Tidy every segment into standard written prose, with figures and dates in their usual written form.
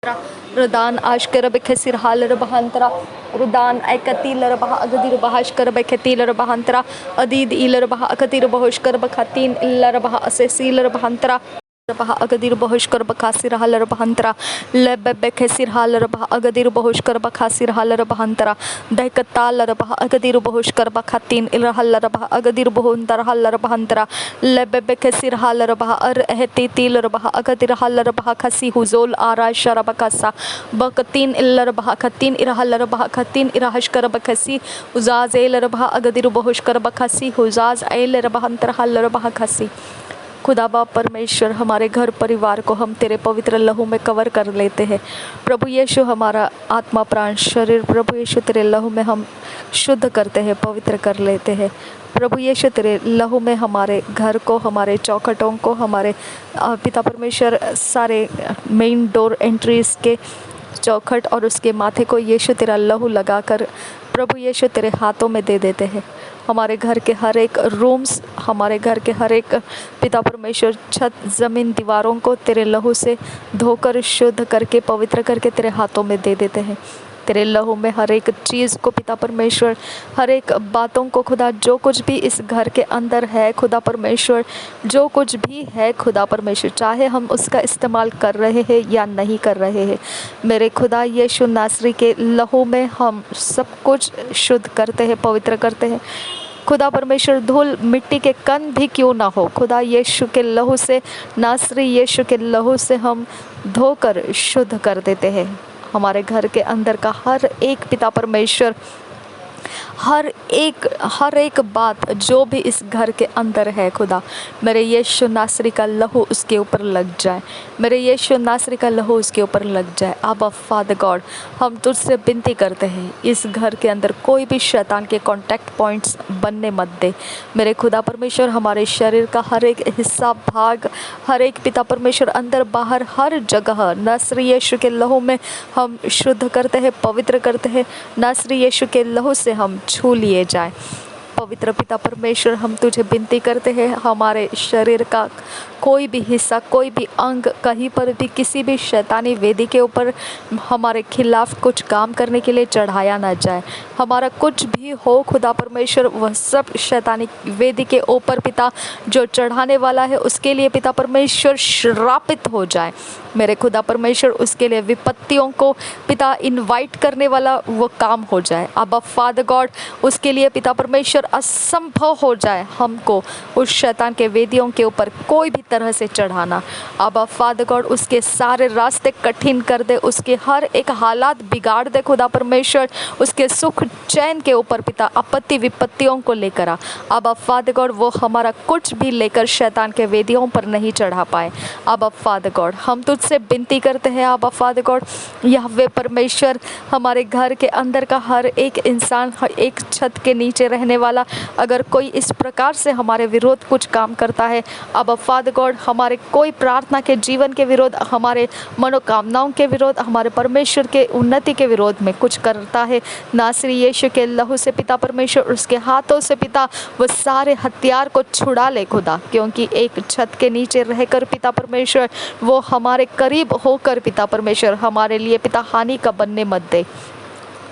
Rudan ashkara bekhesir halar bahantara Rudan aikatil bah agadir bahashkar bekhetil bahantara adid ilar bah akatir bahoshkar bakhatin illar bah asesil bahantara bah agadir bahoshkar bakhasir halar bahantara lebbe bekhesir halar bah agadir bahoshkar bakhasir halar bahantara dehkatal bah agadir bahoshkar bakhatin illar halar bah agadir bahuntar halar bahantara lebbe bekhesir halar bah ar ehtitil bah agadir halar bah khasi huzul ara shara bakasa bakatin illar bah khatin irhalar bah khatin irahashkar bakhasi uzaz illar bah agadir bahoshkar bakhasi huzaz illar bahantar halar bah khasi। खुदा बाप परमेश्वर, हमारे घर परिवार को हम तेरे पवित्र लहू में कवर कर लेते हैं। प्रभु यीशु हमारा आत्मा प्राण शरीर प्रभु यीशु तेरे लहू में हम शुद्ध करते हैं, पवित्र कर लेते हैं। प्रभु यीशु तेरे लहू में हमारे घर को, हमारे चौखटों को, हमारे पिता परमेश्वर सारे मेन डोर एंट्रीज के चौखट और उसके माथे को यीशु तेरा लहू लगाकर प्रभु यीशु तेरे हाथों में दे देते हैं। हमारे घर के हर एक रूम्स, हमारे घर के हर एक पिता परमेश्वर छत, ज़मीन, दीवारों को तेरे लहू से धोकर शुद्ध करके पवित्र करके तेरे हाथों में दे देते हैं। तेरे लहू में हर एक चीज़ को पिता परमेश्वर, हर एक बातों को खुदा, जो कुछ भी इस घर के अंदर है खुदा परमेश्वर, जो कुछ भी है खुदा परमेश्वर, चाहे हम उसका इस्तेमाल कर रहे हैं या नहीं कर रहे हैं, मेरे खुदा यीशु नासरी के लहू में हम सब कुछ शुद्ध करते हैं, पवित्र करते हैं। खुदा परमेश्वर धूल मिट्टी के कण भी क्यों ना हो, खुदा यीशु के लहू से, नासरी यीशु के लहू से हम धोकर शुद्ध कर देते हैं। हमारे घर के अंदर का हर एक पिता परमेश्वर, हर एक बात जो भी इस घर के अंदर है खुदा, मेरे यीशु नासरी का लहू उसके ऊपर लग जाए, मेरे यीशु नासरी का लहू उसके ऊपर लग जाए। आबा फादर गॉड, हम तुझसे विनती करते हैं, इस घर के अंदर कोई भी शैतान के कॉन्टैक्ट पॉइंट्स बनने मत दे। मेरे खुदा परमेश्वर, हमारे शरीर का हर एक हिस्सा, भाग, हर एक पिता परमेश्वर, अंदर बाहर हर जगह नासरी यीशु के लहू में हम शुद्ध करते हैं, पवित्र करते हैं। नासरी यीशु के लहू से हम छू लिए जाए। पवित्र पिता परमेश्वर, हम तुझे विनती करते हैं, हमारे शरीर का कोई भी हिस्सा, कोई भी अंग कहीं पर भी किसी भी शैतानी वेदी के ऊपर हमारे खिलाफ कुछ काम करने के लिए चढ़ाया ना जाए। हमारा कुछ भी हो खुदा परमेश्वर, वह सब शैतानी वेदी के ऊपर पिता जो चढ़ाने वाला है उसके लिए पिता परमेश्वर श्रापित हो जाए। मेरे खुदा परमेश्वर, उसके लिए विपत्तियों को पिता इनवाइट करने वाला वो काम हो जाए। अब फादर गॉड, उसके लिए पिता परमेश्वर असंभव हो जाए हमको उस शैतान के वेदियों के ऊपर कोई भी तरह से चढ़ाना। अब फादर गॉड, उसके सारे रास्ते कठिन कर दे, उसके हर एक हालात बिगाड़ दे खुदा परमेश्वर, उसके सुख चैन के ऊपर पिता आपत्ति विपत्तियों को लेकर आ। अब फादर गॉड, वो हमारा कुछ भी लेकर शैतान के वेदियों पर नहीं चढ़ा पाए। अब फादर गॉड, हम तुझसे विनती करते हैं, अब फादर गॉड यहोवा परमेश्वर, हमारे घर के अंदर का हर एक इंसान, हर एक छत के नीचे रहने वाला, अगर कोई इस प्रकार से हमारे विरोध कुछ काम करता है, अब फादर गॉड, हमारे कोई प्रार्थना के जीवन के विरोध, हमारे मनोकामनाओं के विरोध, हमारे परमेश्वर के उन्नति के विरोध में कुछ करता है, नासरी यीशु के लहू से पिता परमेश्वर, उसके हाथों से पिता वो सारे हथियार को छुड़ा ले खुदा, क्योंकि एक छत के नीचे रहकर पिता परमेश्वर वो हमारे करीब होकर पिता परमेश्वर हमारे लिए पिता हानि का बनने मत दे।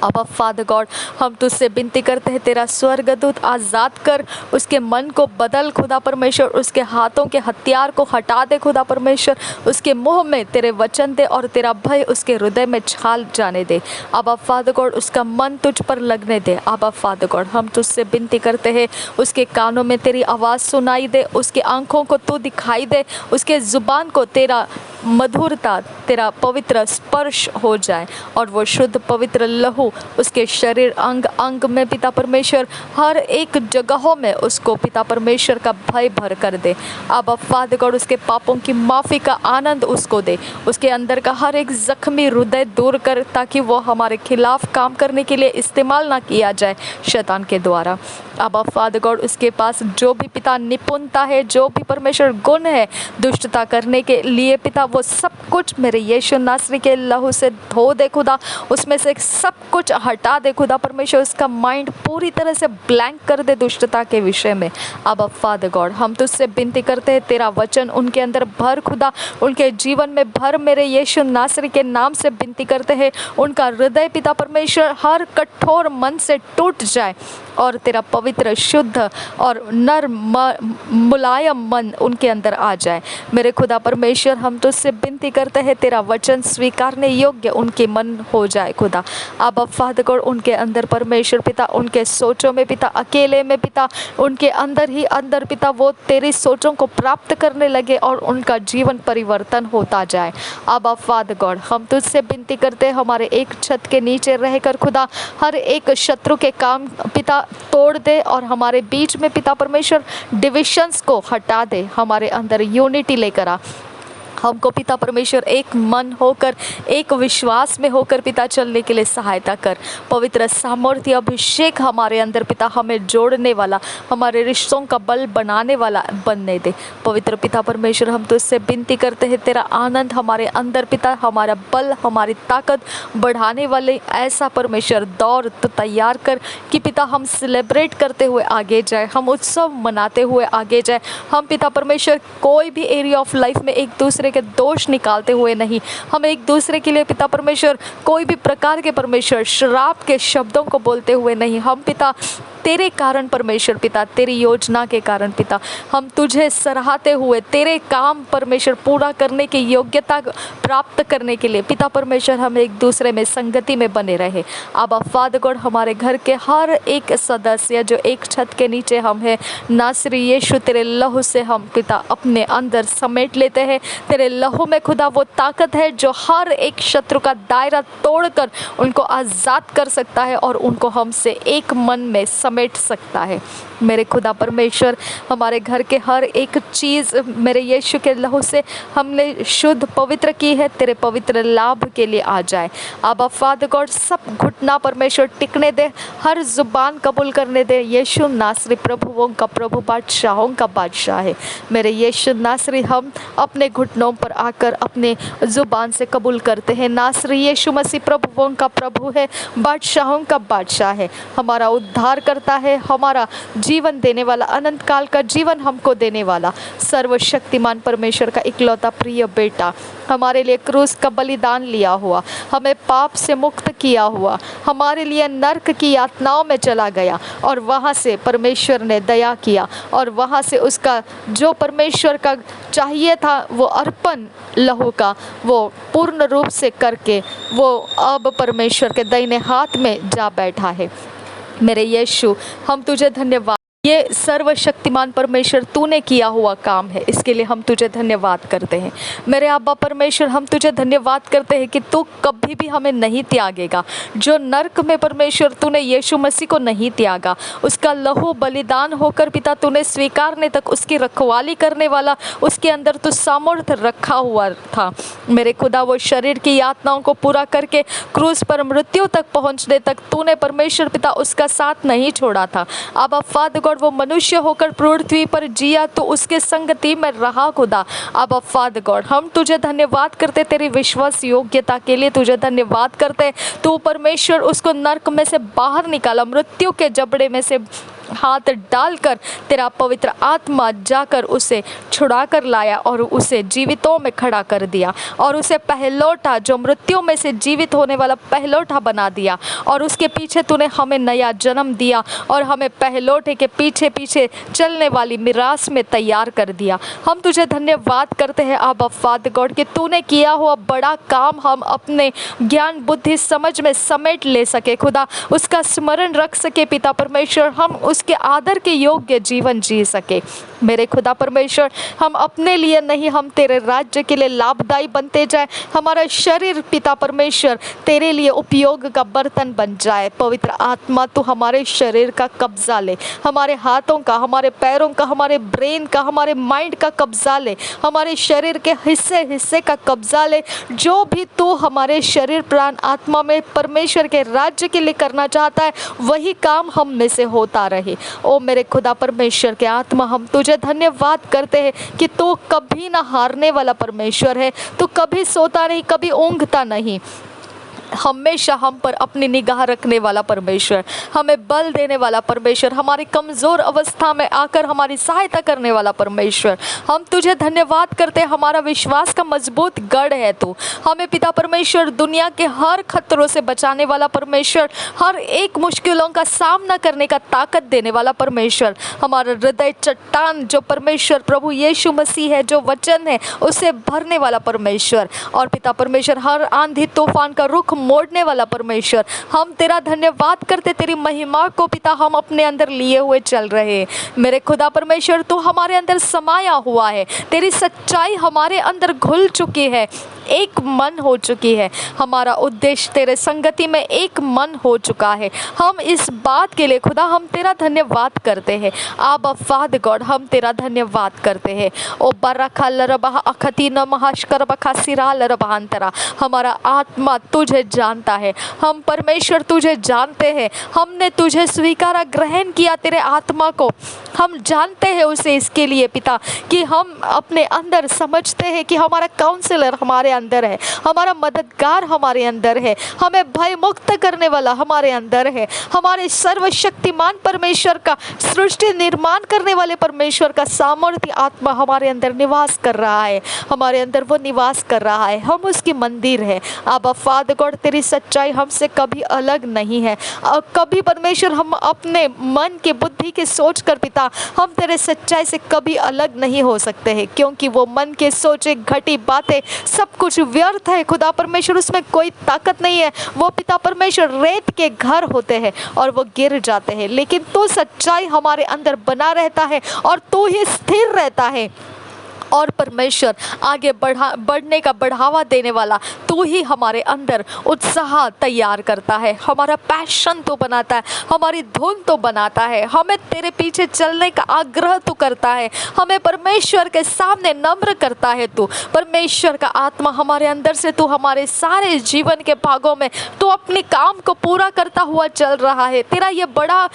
अब फादर गॉड, हम तुझसे विनती करते हैं, तेरा स्वर्गदूत आज़ाद कर, उसके मन को बदल खुदा परमेश्वर, उसके हाथों के हथियार को हटा दे खुदा परमेश्वर, उसके मुंह में तेरे वचन दे और तेरा भय उसके हृदय में छाल जाने दे। अब फादर गॉड, उसका मन तुझ पर लगने दे। अब फादर गॉड, हम तुझसे विनती करते हैं, उसके कानों में तेरी आवाज़ सुनाई दे, उसकी आँखों को तू दिखाई दे, उसके ज़ुबान को तेरा मधुरता, तेरा पवित्र स्पर्श हो जाए और वो शुद्ध पवित्र लहू उसके शरीर अंग अंग में पिता परमेश्वर हर एक जगहों में उसको पिता परमेश्वर का भय भर कर दे। अब फादर गॉड, उसके पापों की माफ़ी का आनंद उसको दे, उसके अंदर का हर एक जख्मी हृदय दूर कर, ताकि वो हमारे खिलाफ काम करने के लिए इस्तेमाल ना किया जाए शैतान के द्वारा। अब फादर गॉड, उसके पास जो भी पिता निपुणता है, जो भी परमेश्वर गुण है दुष्टता करने के लिए पिता, वो सब कुछ मेरे यीशु नासरी के लहू से धो दे खुदा, उसमें से सब कुछ हटा दे खुदा परमेश्वर, उसका माइंड पूरी तरह से ब्लैंक कर दे दुष्टता के विषय में। अब फादर गॉड हम तुझसे विनती करते हैं, तेरा वचन उनके अंदर भर खुदा, उनके जीवन में भर, मेरे यीशु नासरी के नाम से विनती करते हैं, उनका हृदय पिता परमेश्वर हर कठोर मन से टूट जाए और तेरा पवित्र शुद्ध और नर मुलायम मन उनके अंदर आ जाए। मेरे खुदा परमेश्वर हम तुझसे विनती करते हैं, तेरा वचन स्वीकारने योग्य उनके मन हो जाए खुदा। अब फादर गॉड उनके अंदर परमेश्वर पिता, उनके सोचों में पिता, अकेले में पिता, उनके अंदर ही अंदर पिता वो तेरी सोचों को प्राप्त करने लगे और उनका जीवन परिवर्तन होता जाए। अब फादर गॉड हम तुझसे विनती करते हैं, हमारे एक छत के नीचे रहकर खुदा हर एक शत्रु के काम पिता तोड़ दे और हमारे बीच में पिता परमेश्वर डिविशंस को हटा दे, हमारे अंदर यूनिटी लेकर आ। हमको पिता परमेश्वर एक मन होकर, एक विश्वास में होकर पिता चलने के लिए सहायता कर। पवित्र सामर्थ्य अभिषेक हमारे अंदर पिता हमें जोड़ने वाला, हमारे रिश्तों का बल बनाने वाला बनने दे। पवित्र पिता परमेश्वर हम तुझसे विनती करते हैं, तेरा आनंद हमारे अंदर पिता, हमारा बल, हमारी ताकत बढ़ाने वाले ऐसा परमेश्वर दौर तो तैयार कर कि पिता हम सेलिब्रेट करते हुए आगे जाए, हम उत्सव मनाते हुए आगे जाए। हम पिता परमेश्वर कोई भी एरिया ऑफ लाइफ में एक दूसरे के दोष निकालते हुए नहीं, हम एक दूसरे के लिए पिता परमेश्वर कोई भी प्रकार के परमेश्वर श्राप के शब्दों को बोलते हुए नहीं, हम पिता तेरे कारण परमेश्वर पिता, तेरी योजना के कारण पिता हम तुझे सराहते हुए तेरे काम परमेश्वर पूरा करने की योग्यता प्राप्त करने के लिए पिता परमेश्वर हम एक दूसरे में संगति में बने रहे। अब फादर गॉड हमारे घर के हर एक सदस्य जो एक छत के नीचे हम हैं, नासरी यीशु तेरे लहू से हम पिता अपने अंदर समेट लेते हैं। तेरे लहू में खुदा वो ताकत है जो हर एक शत्रु का दायरा तोड़कर उनको आज़ाद कर सकता है और उनको हमसे एक मन में समेट सकता है। मेरे खुदा परमेश्वर हमारे घर के हर एक चीज़ मेरे यीशु के लहू से हमने शुद्ध पवित्र की है, तेरे पवित्र लाभ के लिए आ जाए। अब फादर गॉड सब घुटना परमेश्वर टिकने दे, हर जुबान कबूल करने दे। यीशु नासरी प्रभुओं का प्रभु, बादशाहों का बादशाह है। मेरे यीशु नासरी हम अपने घुटनों पर आकर अपने जुबान से कबूल करते हैं, नासरी यीशु मसीह प्रभुओं का प्रभु है, बादशाहों का बादशाह है, हमारा उद्धार करता है, हमारा जीवन देने वाला, अनंत काल का जीवन हमको देने वाला सर्वशक्तिमान परमेश्वर का इकलौता प्रिय बेटा, हमारे लिए क्रूस का बलिदान लिया हुआ, हमें पाप से मुक्त किया हुआ, हमारे लिए नर्क की यातनाओं में चला गया और वहाँ से परमेश्वर ने दया किया और वहाँ से उसका जो परमेश्वर का चाहिए था वो अर्पण लहू का वो पूर्ण रूप से करके वो अब परमेश्वर के दाहिने हाथ में जा बैठा है। मेरे यीशु हम तुझे धन्यवाद, ये सर्वशक्तिमान परमेश्वर तूने किया हुआ काम है, इसके लिए हम तुझे धन्यवाद करते हैं। मेरे अब्बा परमेश्वर हम तुझे धन्यवाद करते हैं कि तू कभी भी हमें नहीं त्यागेगा। जो नर्क में परमेश्वर तूने यीशु मसीह को नहीं त्यागा, उसका लहू बलिदान होकर पिता तूने स्वीकारने तक उसकी रखवाली करने वाला उसके अंदर तो सामर्थ्य रखा हुआ था। मेरे खुदा वो शरीर की यातनाओं को पूरा करके क्रूस पर मृत्यु तक पहुँचने तक तूने परमेश्वर पिता उसका साथ नहीं छोड़ा था। अब फादर गॉड वो मनुष्य होकर पृथ्वी पर जिया तो उसके संगति में रहा खुदा। अब फादर गॉड हम तुझे धन्यवाद करते, तेरी विश्वास योग्यता के लिए तुझे धन्यवाद करते। तू परमेश्वर उसको नर्क में से बाहर निकाला, मृत्यु के जबड़े में से हाथ डालकर तेरा पवित्र आत्मा जाकर उसे छुड़ा कर लाया और उसे जीवितों में खड़ा कर दिया और उसे पहलौठा, जो मृत्यु में से जीवित होने वाला पहलौठा बना दिया और उसके पीछे तूने हमें नया जन्म दिया और हमें पहलौठे के पीछे पीछे चलने वाली मिरास में तैयार कर दिया। हम तुझे धन्यवाद करते हैं अब फादर गॉड कि तूने किया हुआ बड़ा काम हम अपने ज्ञान बुद्धि समझ में समेट ले सके खुदा, उसका स्मरण रख सके पिता परमेश्वर, हम उसके आदर के योग्य जीवन जी सके। मेरे खुदा परमेश्वर हम अपने लिए नहीं, हम तेरे राज्य के लिए लाभदायी बनते जाए। हमारा शरीर पिता परमेश्वर तेरे लिए उपयोग का बर्तन बन जाए। पवित्र आत्मा तू हमारे शरीर का कब्जा ले, हमारे हाथों का, हमारे पैरों का, हमारे ब्रेन का, हमारे माइंड का कब्जा ले, हमारे शरीर के हिस्से हिस्से का कब्जा ले। जो भी तू हमारे शरीर प्राण आत्मा में परमेश्वर के राज्य के लिए करना चाहता है वही काम हम में से होता रहे। ओ मेरे खुदा परमेश्वर के आत्मा हम तुझे तुझे धन्यवाद करते हैं कि तू कभी ना हारने वाला परमेश्वर है, तू कभी सोता नहीं, कभी ऊँघता नहीं, हमेशा हम पर अपनी निगाह रखने वाला परमेश्वर, हमें बल देने वाला परमेश्वर, हमारी कमज़ोर अवस्था में आकर हमारी सहायता करने वाला परमेश्वर। हम तुझे धन्यवाद करते हैं, हमारा विश्वास का मजबूत गढ़ है तू। हमें पिता परमेश्वर दुनिया के हर खतरों से बचाने वाला परमेश्वर, हर एक मुश्किलों का सामना करने का ताकत देने वाला परमेश्वर, हमारा हृदय चट्टान जो परमेश्वर प्रभु यीशु मसीह है, जो वचन है, उसे भरने वाला परमेश्वर। और पिता परमेश्वर हर आंधी तूफान का रुख मोड़ने वाला परमेश्वर, हम तेरा धन्यवाद करते, तेरी महिमा को पिता हम अपने अंदर लिए हुए चल रहे हैं। मेरे खुदा परमेश्वर तू हमारे अंदर समाया हुआ है, तेरी सच्चाई हमारे अंदर घुल चुकी है, एक मन हो चुकी है, हमारा उद्देश्य तेरे संगति में एक मन हो चुका है। हम इस बात के लिए खुदा हम तेरा धन्यवाद करते हैं। आबा फादर गॉड हम तेरा धन्यवाद करते हैं। ओ बरखा लरबा अखती न महाशकर बखा सिरा लरबांतरा, हमारा आत्मा तुझे जानता है, हम परमेश्वर तुझे जानते हैं, हमने तुझे स्वीकारा, ग्रहण किया तेरे आत्मा को, हम जानते हैं उसे इसके लिए पिता कि हम अपने अंदर समझते हैं कि हमारा काउंसलर हमारे अंदर है, हमारा मददगार हमारे अंदर है, हमें भय मुक्त करने वाला हमारे अंदर है, हमारे सर्वशक्तिमान परमेश्वर का, सृष्टि निर्माण करने वाले परमेश्वर का सामर्थ्य आत्मा हमारे अंदर निवास कर रहा है, हमारे अंदर वो निवास कर रहा है, हम उसकी मंदिर है। आबा फादर गॉड तेरी सच्चाई हमसे कभी अलग नहीं है, कभी परमेश्वर हम अपने मन के बुद्धि के सोच कर पिता हम तेरे सच्चाई से कभी अलग नहीं हो सकते हैं, क्योंकि वो मन के सोचे घटी बातें सब कुछ व्यर्थ है खुदा परमेश्वर, उसमें कोई ताकत नहीं है। वो पिता परमेश्वर रेत के घर होते हैं और वो गिर जाते हैं, लेकिन तू सच्चाई हमारे अंदर बना रहता है और तू ही स्थिर रहता है। और परमेश्वर आगे बढ़ने का बढ़ावा देने वाला तू ही हमारे अंदर उत्साह तैयार करता है, हमारा पैशन तो बनाता है, हमारी धुन तो बनाता है, हमें तेरे पीछे चलने का आग्रह तो करता है, हमें परमेश्वर के सामने नम्र करता है। तू परमेश्वर का आत्मा हमारे अंदर से तू हमारे सारे जीवन के भागों में तू अपने काम को पूरा करता हुआ चल रहा है। तेरा ये बड़ा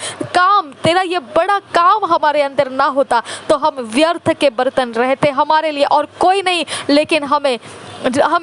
काम हमारे अंदर ना होता तो हम व्यर्थ के बर्तन रहते हमारे लिए और कोई नहीं, लेकिन हमें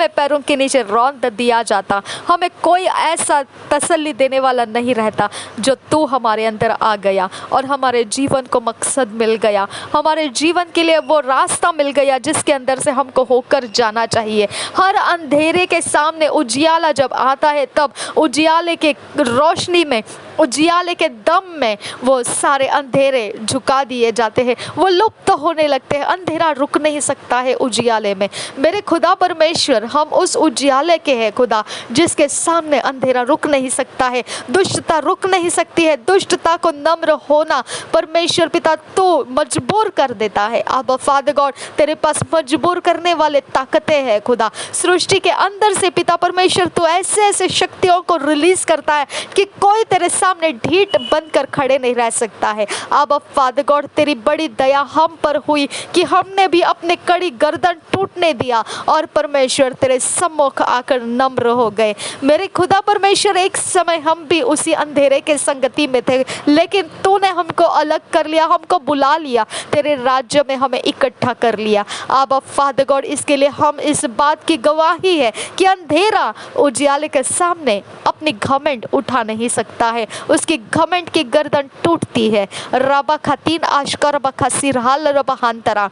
पैरों के नीचे रौंद दिया जाता, हमें कोई ऐसा तसल्ली देने वाला नहीं रहता। जो तू हमारे अंदर आ गया और हमारे जीवन को मकसद मिल गया, हमारे जीवन के लिए वो रास्ता मिल गया जिसके अंदर से हमको होकर जाना चाहिए। हर अंधेरे के सामने उजियाला जब आता है तब उजियाले के रोशनी में, उजियाले के दम में वो सारे अंधेरे झुका दिए जाते हैं, वो लुप्त होने लगते हैं। अंधेरा रुक नहीं सकता है उजियाले में। मेरे खुदा परमेश्वर हम उस उजियाले के हैं खुदा जिसके सामने अंधेरा रुक नहीं सकता है, दुष्टता रुक नहीं सकती है। दुष्टता को नम्र होना परमेश्वर पिता तो मजबूर कर देता है। अब फादर गॉड तेरे पास मजबूर करने वाले ताकतें हैं खुदा, सृष्टि के अंदर से पिता परमेश्वर तो ऐसे ऐसे शक्तियों को रिलीज करता है कि कोई तेरे सामने ढीठ बनकर खड़े नहीं रह सकता है। अब फादर गॉड तेरी बड़ी दया हम पर हुई कि हमने भी अपने कड़ी गर्दन टूटने दिया और परमेश्वर तेरे सम्मुख आकर नम्र हो गए। मेरे खुदा परमेश्वर एक समय हम भी उसी अंधेरे के संगति में थे, लेकिन तूने हमको अलग कर लिया, हमको बुला लिया, तेरे राज्य में हमें इकट्ठा कर लिया। अब फादर गॉड इसके लिए हम इस बात की गवाही है कि अंधेरा उजियाले के सामने अपनी घमंड उठा नहीं सकता है, उसकी घमंड की गर्दन टूटती है। रबा खतीन आशकर बखसी रहल रबहांतरा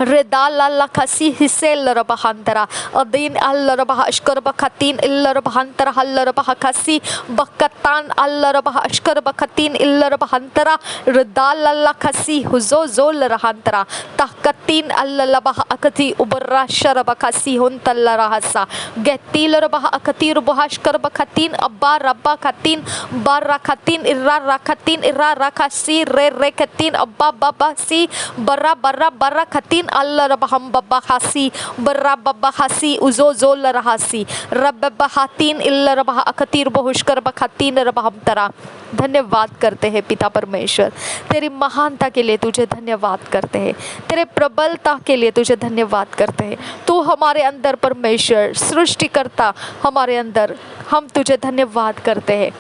रेदाल खसी हिसेल रबहांतरा अदीन अल रबहाशकर बखतीन इल रबहांतरा हल रबहसी बकतान अल रबहाशकर बखतीन इल रबहांतरा रेदाल खसी हुजो जोल रहंतरा तहकतीन अल लबह अकती उबर्रा शर बखसी हुन तल रहसा गतील रबह अकती रबहाशकर बखतीन अब्बा रब्बा खतीन बार रखतीन इर्रा रखतीन इर्रा रखसी रे रे खतीन अब्बा बब्बा सी बर्रा बर्रा बर्रा तीन अल्लाह रबहम बब्बा खासी बर्रा बब्बा खासी उजो जोल रहासी रब बहातीन इल्ला रबह अखतीर बहुशकर बखातीन रबहम तरा। धन्यवाद करते हैं पिता परमेश्वर, तेरी महानता के लिए तुझे धन्यवाद करते हैं, तेरे प्रबलता के लिए तुझे धन्यवाद करते हैं। तू हमारे अंदर परमेश्वर सृष्टिकर्ता हमारे अंदर, हम तुझे धन्यवाद करते हैं।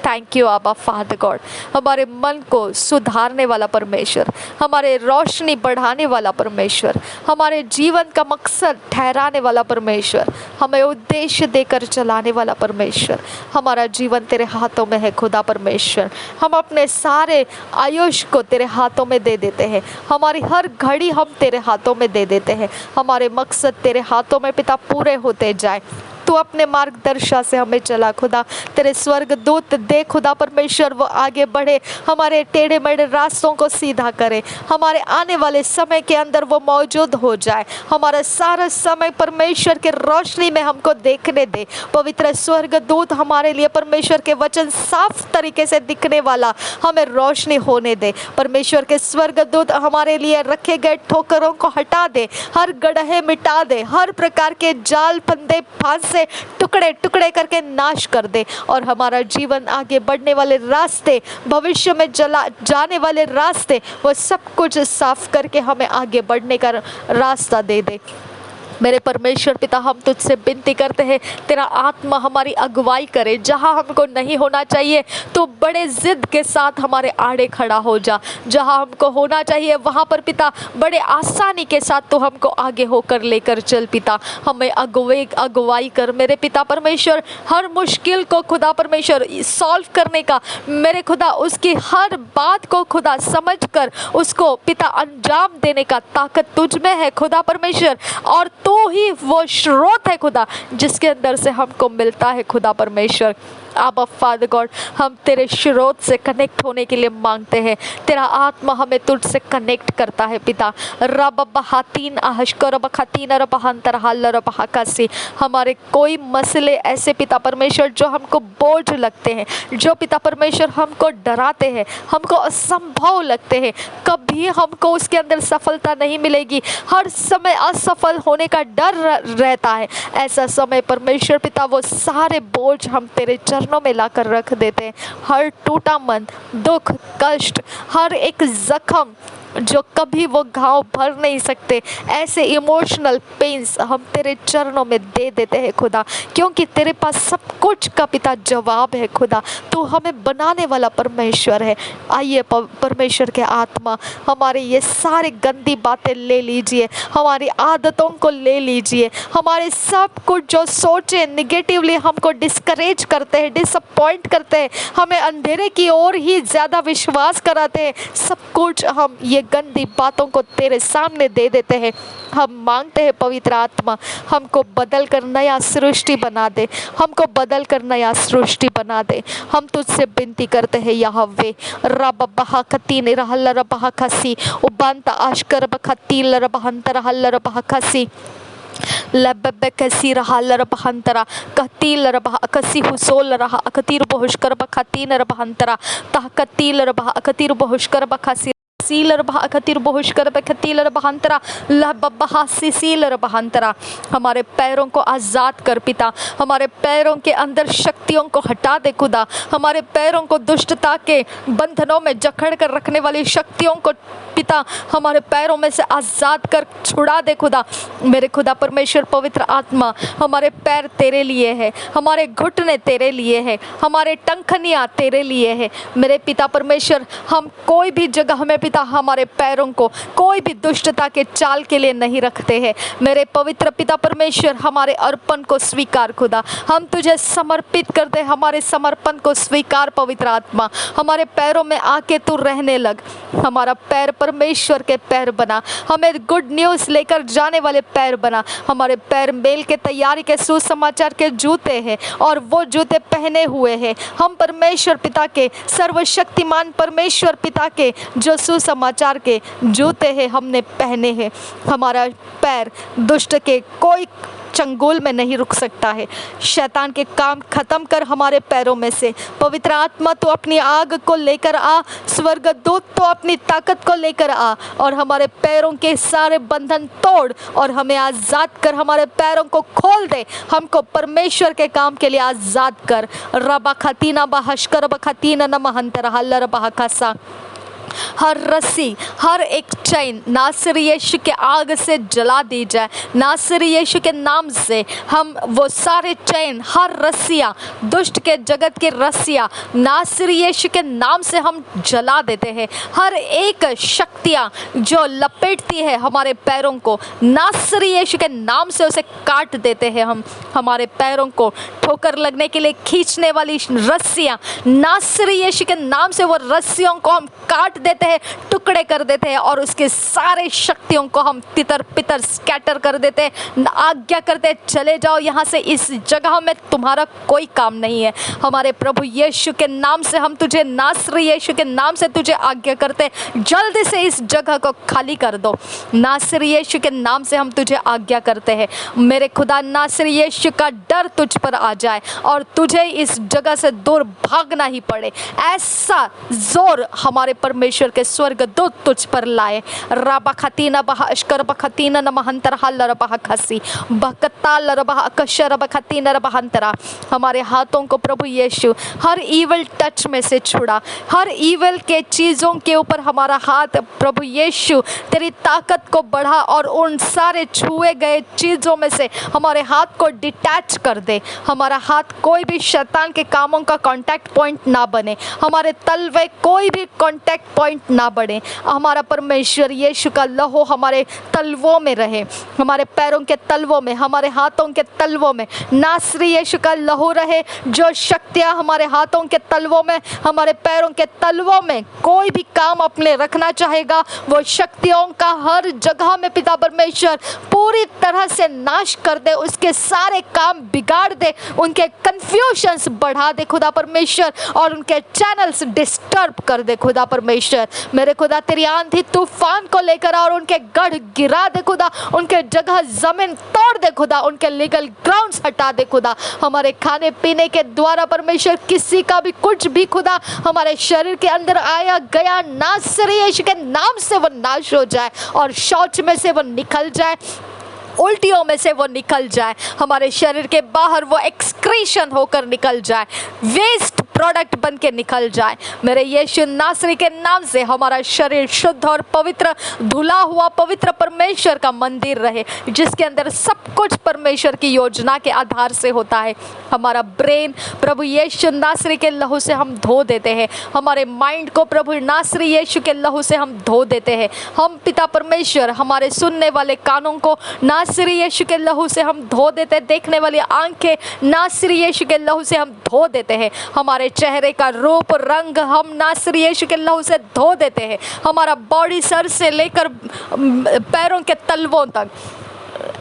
थैंक यू आबा फादर गॉड। हमारे मन को सुधारने वाला परमेश्वर, हमारे रोशनी बढ़ाने वाला परमेश्वर, हमारे जीवन का मकसद ठहराने वाला परमेश्वर, हमें उद्देश्य देकर चलाने वाला परमेश्वर, हमारा जीवन तेरे हाथों में है खुदा परमेश्वर। हम अपने सारे आयुष्य को तेरे हाथों में दे देते हैं, हमारी हर घड़ी हम तेरे हाथों में दे देते हैं। हमारे मकसद तेरे हाथों में पिता पूरे होते जाए। तू अपने मार्गदर्शन से हमें चला खुदा। तेरे स्वर्ग दूत दे खुदा परमेश्वर वो आगे बढ़े, हमारे टेढ़े मेढ़े रास्तों को सीधा करे, हमारे आने वाले समय के अंदर वो मौजूद हो जाए। हमारा सारा समय परमेश्वर के रोशनी में हमको देखने दे। पवित्र स्वर्ग दूत हमारे लिए परमेश्वर के वचन साफ तरीके से दिखने वाला हमें रोशनी होने दे। परमेश्वर के स्वर्ग दूत हमारे लिए रखे गए ठोकरों को हटा दे, हर गड्ढे मिटा दे, हर प्रकार के जाल फंदे फांस टुकड़े टुकड़े करके नाश कर दे, और हमारा जीवन आगे बढ़ने वाले रास्ते, भविष्य में जाने वाले रास्ते, वो सब कुछ साफ करके हमें आगे बढ़ने का रास्ता दे दे। मेरे परमेश्वर पिता, हम तुझसे विनती करते हैं तेरा आत्मा हमारी अगुवाई करे। जहाँ हमको नहीं होना चाहिए तो बड़े जिद के साथ हमारे आड़े खड़ा हो जा। जहाँ हमको होना चाहिए वहाँ पर पिता बड़े आसानी के साथ तो हमको आगे होकर लेकर चल पिता। हमें अगुवाई कर मेरे पिता परमेश्वर। हर मुश्किल को खुदा परमेश्वर सॉल्व करने का, मेरे खुदा उसकी हर बात को खुदा समझ कर उसको पिता अंजाम देने का ताकत तुझ में है खुदा परमेश्वर। और तो ही वो स्रोत है खुदा जिसके अंदर से हमको मिलता है खुदा परमेश्वर। आबा फादर गॉड, हम तेरे स्रोत से कनेक्ट होने के लिए मांगते हैं। तेरा आत्मा हमें तुझसे कनेक्ट करता है पिता। रब बहातीन आहशकर बखातीन रबहंतर हाल रबहकासी। हमारे कोई मसले ऐसे पिता परमेश्वर जो हमको बोझ लगते हैं, जो पिता परमेश्वर हमको डराते हैं, हमको असंभव लगते हैं, कभी हमको उसके अंदर सफलता नहीं मिलेगी, हर समय असफल होने का डर रहता है, ऐसा समय परमेश्वर पिता वो सारे बोझ हम तेरे चरणों में लाकर रख देते हैं। हर टूटा मन, दुख, कष्ट, हर एक जख्म जो कभी वो घाव भर नहीं सकते, ऐसे इमोशनल पेन्स हम तेरे चरणों में दे देते हैं खुदा, क्योंकि तेरे पास सब कुछ का पिता जवाब है खुदा। तू हमें बनाने वाला परमेश्वर है। आइए परमेश्वर के आत्मा, हमारे ये सारे गंदी बातें ले लीजिए, हमारी आदतों को ले लीजिए, हमारे सब कुछ जो सोचे निगेटिवली हमको डिस्करेज करते हैं, डिसअपॉइंट करते हैं, हमें अंधेरे की ओर ही ज़्यादा विश्वास कराते हैं, सब कुछ हम ये गंदी बातों को तेरे सामने दे देते हैं। हम मांगते हैं पवित्र आत्मा हमको बदल कर नया सृष्टि बना दे, हमको बदल कर नया सृष्टि बना दे। हम तुझसे विनती करते हैं यहोवे। रब बहाकतीन रहल रबहकसी उबंत आशकर बखतील रबहंतर हल रबहकसी लब्बे कसी रहा लरबहंतरा कहतील रबह कसी हुसोल रहा अकतीर बहुष्कर बखातीन रबहंतरा तह कतील रबह अकतीर बहुष्कर बखासी सीलर बहातिर बहुष्कर बखतीलर बहंतरा लबहासी सीलर बहंतरा। हमारे पैरों को आज़ाद कर पिता, हमारे पैरों के अंदर शक्तियों को हटा दे खुदा, हमारे पैरों को दुष्टता के बंधनों में जकड़ कर रखने वाली शक्तियों को पिता हमारे पैरों में से आज़ाद कर छुड़ा दे खुदा। मेरे खुदा परमेश्वर पवित्र आत्मा, हमारे पैर तेरे लिए है, हमारे घुटने तेरे लिए है, हमारे टंखनियाँ तेरे लिए है। मेरे पिता परमेश्वर, हम कोई भी जगह में पिता हमारे पैरों को कोई भी दुष्टता के चाल के लिए नहीं रखते हैं। मेरे पवित्र पिता परमेश्वर, हमारे अर्पण को स्वीकार खुदा, हम तुझे समर्पित करते, हमारे समर्पण को स्वीकार पवित्र आत्मा। हमारे पैरों में आके तू रहने लग, हमारा पैर परमेश्वर के पैर बना, हमें गुड न्यूज़ लेकर जाने वाले पैर बना। हमारे पैर मेल के तैयारी के सुसमाचार के जूते हैं और वो जूते पहने हुए हैं हम परमेश्वर पिता के, सर्वशक्तिमान परमेश्वर पिता के जो सुसमाचार के जूते हैं हमने पहने हैं। हमारा पैर दुष्ट के कोई चंगुल में नहीं रुक सकता है। शैतान के काम खत्म कर हमारे पैरों में से। पवित्र आत्मा तो अपनी आग को लेकर आ, स्वर्गदूत तो अपनी ताकत को लेकर आ और हमारे पैरों के सारे बंधन तोड़ और हमें आज़ाद कर, हमारे पैरों को खोल दे, हमको परमेश्वर के काम के लिए आज़ाद कर। रबा खतीना बहशकर बखतीना नमहंतर हल्लर बहकसा हर रस्सी, हर एक चैन नासरी यीशु के आग से जला दी जाए। नासरी यीशु के नाम से हम वो सारे चैन, हर रस्सियाँ, दुष्ट के जगत की रस्सियाँ नासरी यीशु के नाम से हम जला देते हैं। हर एक शक्तियाँ जो लपेटती है हमारे पैरों को, नासरी यीशु के नाम से उसे काट देते हैं। हम हमारे पैरों को ठोकर लगने के लिए खींचने वाली रस्सियाँ, नासरी यीशु के नाम से वो रस्सियों को हम काट देते हैं, टुकड़े कर देते हैं और उसके सारे शक्तियों को हम तितर पितर स्कैटर कर देते हैं। आज्ञा करते हैं, चले जाओ यहाँ से, इस जगह में तुम्हारा कोई काम नहीं है। हमारे प्रभु यीशु के नाम से हम तुझे, नासरी यीशु के नाम से तुझे आज्ञा करते हैं, जल्दी से इस जगह को खाली कर दो। नासरी यीशु के नाम से हम तुझे आज्ञा करते हैं मेरे खुदा, नासरी यीशु का डर तुझ पर आ जाए और तुझे इस जगह से दूर भागना ही पड़े। ऐसा जोर हमारे परमेश्वर के स्वर्गदूत तुझ पर लाए। राबा खतीना बहा अश्कर बखतीना नमहंतर हल्लर बहा खसी बकताल रबा कशर बखतीना रबहंतरा। हमारे हाथों को प्रभु यीशु हर ईवल टच में से छुड़ा, हर ईवल के चीज़ों के ऊपर हमारा हाथ प्रभु यीशु तेरी ताकत को बढ़ा और उन सारे छुए गए चीज़ों में से हमारे हाथ को डिटैच कर दे। हमारा हाथ कोई भी शैतान के कामों का कांटेक्ट पॉइंट ना बने, हमारे तलवे कोई भी कांटेक्ट पॉइंट ना बने। हमारा परमेश्वर यीशु का लहू हमारे तलवों में रहे, हमारे पैरों के तलवों में, हमारे हाथों के तलवों में नासरी यीशु का लहू रहे। जो शक्तियाँ हमारे हाथों के तलवों में, हमारे पैरों के तलवों में कोई भी काम अपने रखना चाहेगा, वो शक्तियों का हर जगह में पिता परमेश्वर पूरी तरह से नाश कर दे, उसके सारे काम बिगाड़ दे, उनके कंफ्यूजन्स बढ़ा दे खुदा परमेश्वर, और उनके चैनल्स डिस्टर्ब कर दे खुदा परमेश्वर। मेरे खुदा तेरी आंधी तूफान को लेकर आ और उनके गढ़ गिरा दे खुदा, उनके जगह जमीन तोड़ दे खुदा, उनके लीगल ग्राउंड्स हटा दे खुदा। हमारे खाने पीने के द्वारा परमेश्वर किसी का भी कुछ भी खुदा हमारे शरीर के अंदर आया गया नासरी यीशु के नाम से वो नाश हो जाए और शौच में से वो निकल जाए, उल्टियों में से वो निकल जाए, हमारे शरीर के बाहर वो एक्सक्रीशन होकर निकल जाए, वेस्ट प्रोडक्ट बन के निकल जाए। मेरे यीशु नासरी के नाम से हमारा शरीर शुद्ध और पवित्र, धुला हुआ पवित्र परमेश्वर का मंदिर रहे, जिसके अंदर सब कुछ परमेश्वर की योजना के आधार से होता है। हमारा ब्रेन प्रभु यीशु नासरी के लहू से हम धो देते हैं, हमारे माइंड को प्रभु नासरी यीशु के लहू से हम धो देते हैं। हम पिता परमेश्वर हमारे सुनने वाले कानों को नासरी यीशु के लहू से हम धो देते हैं, देखने वाली आंखें नासरी यीशु के लहू से हम धो देते हैं, हमारे चेहरे का रूप रंग हम नासरी यीशु के लहू से धो देते हैं, हमारा बॉडी सर से लेकर पैरों के तलवों तक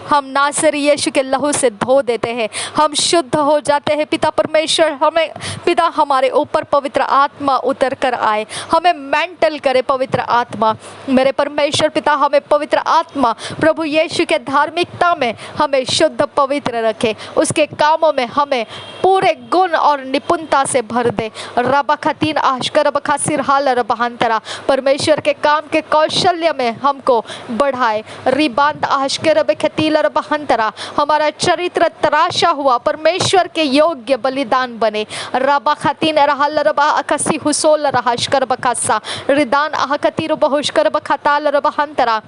हम नासरी यीशु के लहू से धो देते हैं, हम शुद्ध हो जाते हैं। पिता परमेश्वर हमें, पिता हमारे ऊपर पवित्र आत्मा उतर कर आए, हमें मेंटल करे पवित्र आत्मा। मेरे परमेश्वर पिता हमें पवित्र आत्मा प्रभु यीशु के धार्मिकता में हमें शुद्ध पवित्र रखे, उसके कामों में हमें पूरे गुण और निपुणता से भर दे। रबा खतीन आशकर बखा सिरहाल रबहांतरा, परमेश्वर के काम के कौशल्य में हमको बढ़ाए। रिबांत आशकर बखतील रबहांतरा, हमारा चरित्र तराशा हुआ परमेश्वर के योग्य बलिदान बने। रबा खतीन रहल रबा अकसी हुसोल रहशकर बखसा रिदान आहकती रबहुशकर बखताल रबहांतरा।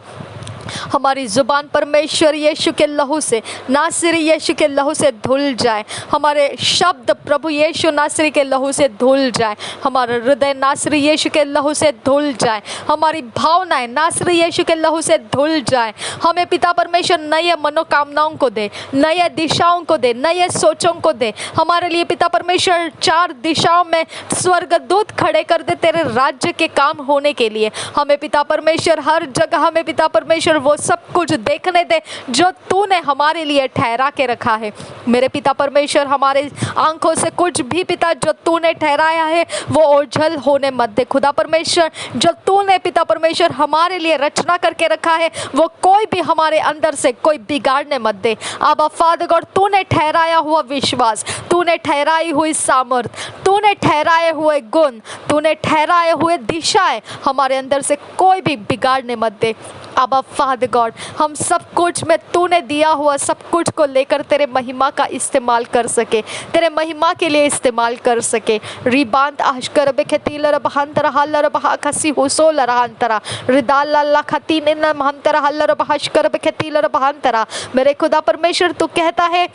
हमारी ज़ुबान परमेश्वर यीशु के लहू से, नासरी यीशु के लहू से धुल जाए, हमारे शब्द प्रभु यीशु नासरी के लहू से धुल जाए, हमारा हृदय नासरी यीशु के लहू से धुल जाए, हमारी भावनाएं नासरी यीशु के लहू से धुल जाए। हमें पिता परमेश्वर नए मनोकामनाओं को दे, नए दिशाओं को दे, नए सोचों को दे। हमारे लिए पिता परमेश्वर चार दिशाओं में स्वर्गदूत खड़े कर दे तेरे राज्य के काम होने के लिए। हमें पिता परमेश्वर हर जगह, हमें पिता परमेश्वर वो सब कुछ देखने दे जो तूने हमारे लिए ठहरा के रखा है। मेरे पिता परमेश्वर हमारे आंखों से कुछ भी पिता जो तूने ठहराया है वो ओझल होने मत दे। खुदा परमेश्वर जो तूने पिता परमेश्वर हमारे लिए रचना करके रखा है वो कोई भी हमारे अंदर से कोई बिगाड़ने मत दे। आबा फादर गॉड, तूने ठहराया हुआ विश्वास, तूने ठहराई हुई सामर्थ, तूने ठहराए हुए गुण, तूने ठहराए हुए दिशाएं हमारे अंदर से कोई भी बिगाड़ने मत दे। आबा फादर गॉड, हम सब कुछ में तूने दिया हुआ सब कुछ को लेकर तेरे महिमा का इस्तेमाल कर सके, तेरे महिमा के लिए इस्तेमाल कर सके। रिबांत आशकर बेखती लरबहंतरा हलरबहा खसी हुसो लरहंतरा रिदाल ला खतीन इन महंतरा हलरबहशकर बेखती लरबहंतरा। मेरे खुदा परमेश्वर, तू कहता है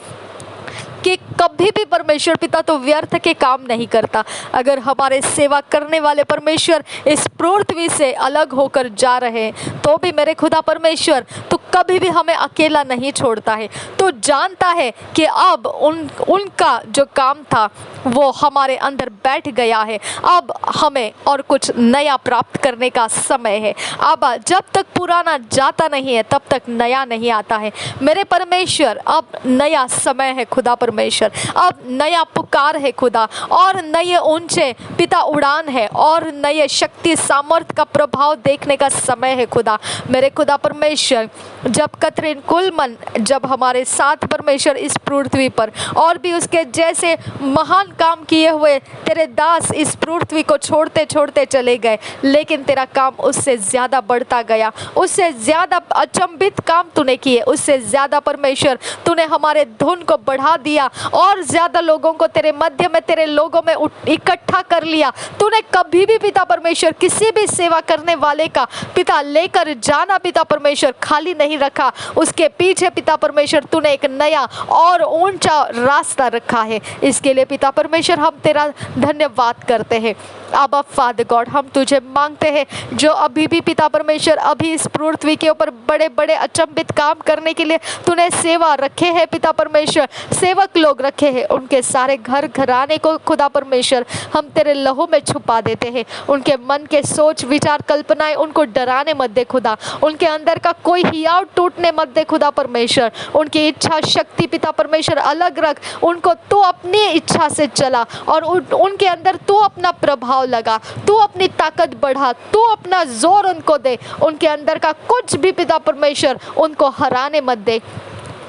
कि कभी भी परमेश्वर पिता तो व्यर्थ के काम नहीं करता। अगर हमारे सेवा करने वाले परमेश्वर इस पृथ्वी से अलग होकर जा रहे हैं तो भी मेरे खुदा परमेश्वर तो कभी भी हमें अकेला नहीं छोड़ता है। तो जानता है कि अब उनका जो काम था वो हमारे अंदर बैठ गया है, अब हमें और कुछ नया प्राप्त करने का समय है। अब जब तक पुराना जाता नहीं है तब तक नया नहीं आता है। मेरे परमेश्वर, अब नया समय है खुदा परमेश्वर, अब नया पुकार है खुदा, और नए ऊंचे पिता उड़ान है, और नए शक्ति सामर्थ का प्रभाव देखने का समय है खुदा। मेरे खुदा परमेश्वर, जब कतरीन कुलमन जब हमारे साथ परमेश्वर इस पृथ्वी पर और भी उसके जैसे महान काम किए हुए तेरे दास इस पृथ्वी को छोड़ते छोड़ते चले गए, लेकिन तेरा काम उससे ज़्यादा बढ़ता गया, उससे ज़्यादा अचंभित काम तूने किए, उससे ज़्यादा परमेश्वर तूने हमारे धुन को बढ़ा दिया और ज़्यादा लोगों को तेरे मध्य में, तेरे लोगों में इकट्ठा कर लिया। तूने कभी भी पिता परमेश्वर किसी भी सेवा करने वाले का पिता लेकर जाना पिता परमेश्वर खाली नहीं रखा, उसके पीछे पिता परमेश्वर तूने एक नया और ऊंचा रास्ता रखा है। इसके लिए पिता परमेश्वर हम तेरा धन्यवाद करते हैं। आबा फादर गॉड, हम तुझे मांगते हैं जो अभी भी पिता परमेश्वर अभी इस पृथ्वी के ऊपर बड़े बड़े अचंभित काम करने के लिए तूने सेवा रखे हैं पिता परमेश्वर, सेवक लोग रखे हैं, उनके सारे घर घराने को खुदा परमेश्वर हम तेरे लहू में छुपा देते हैं। उनके मन के सोच विचार कल्पनाएं उनको डराने मत दे खुदा, उनके अंदर का कोई हियाव टूटने मत दे खुदा परमेश्वर। उनकी इच्छा शक्ति पिता परमेश्वर अलग रख, उनको तू अपनी इच्छा से चला और उनके अंदर तू अपना प्रभाव लगा, तू अपनी ताकत बढ़ा, तू अपना जोर उनको दे, उनके अंदर का कुछ भी पिता परमेश्वर उनको हराने मत दे।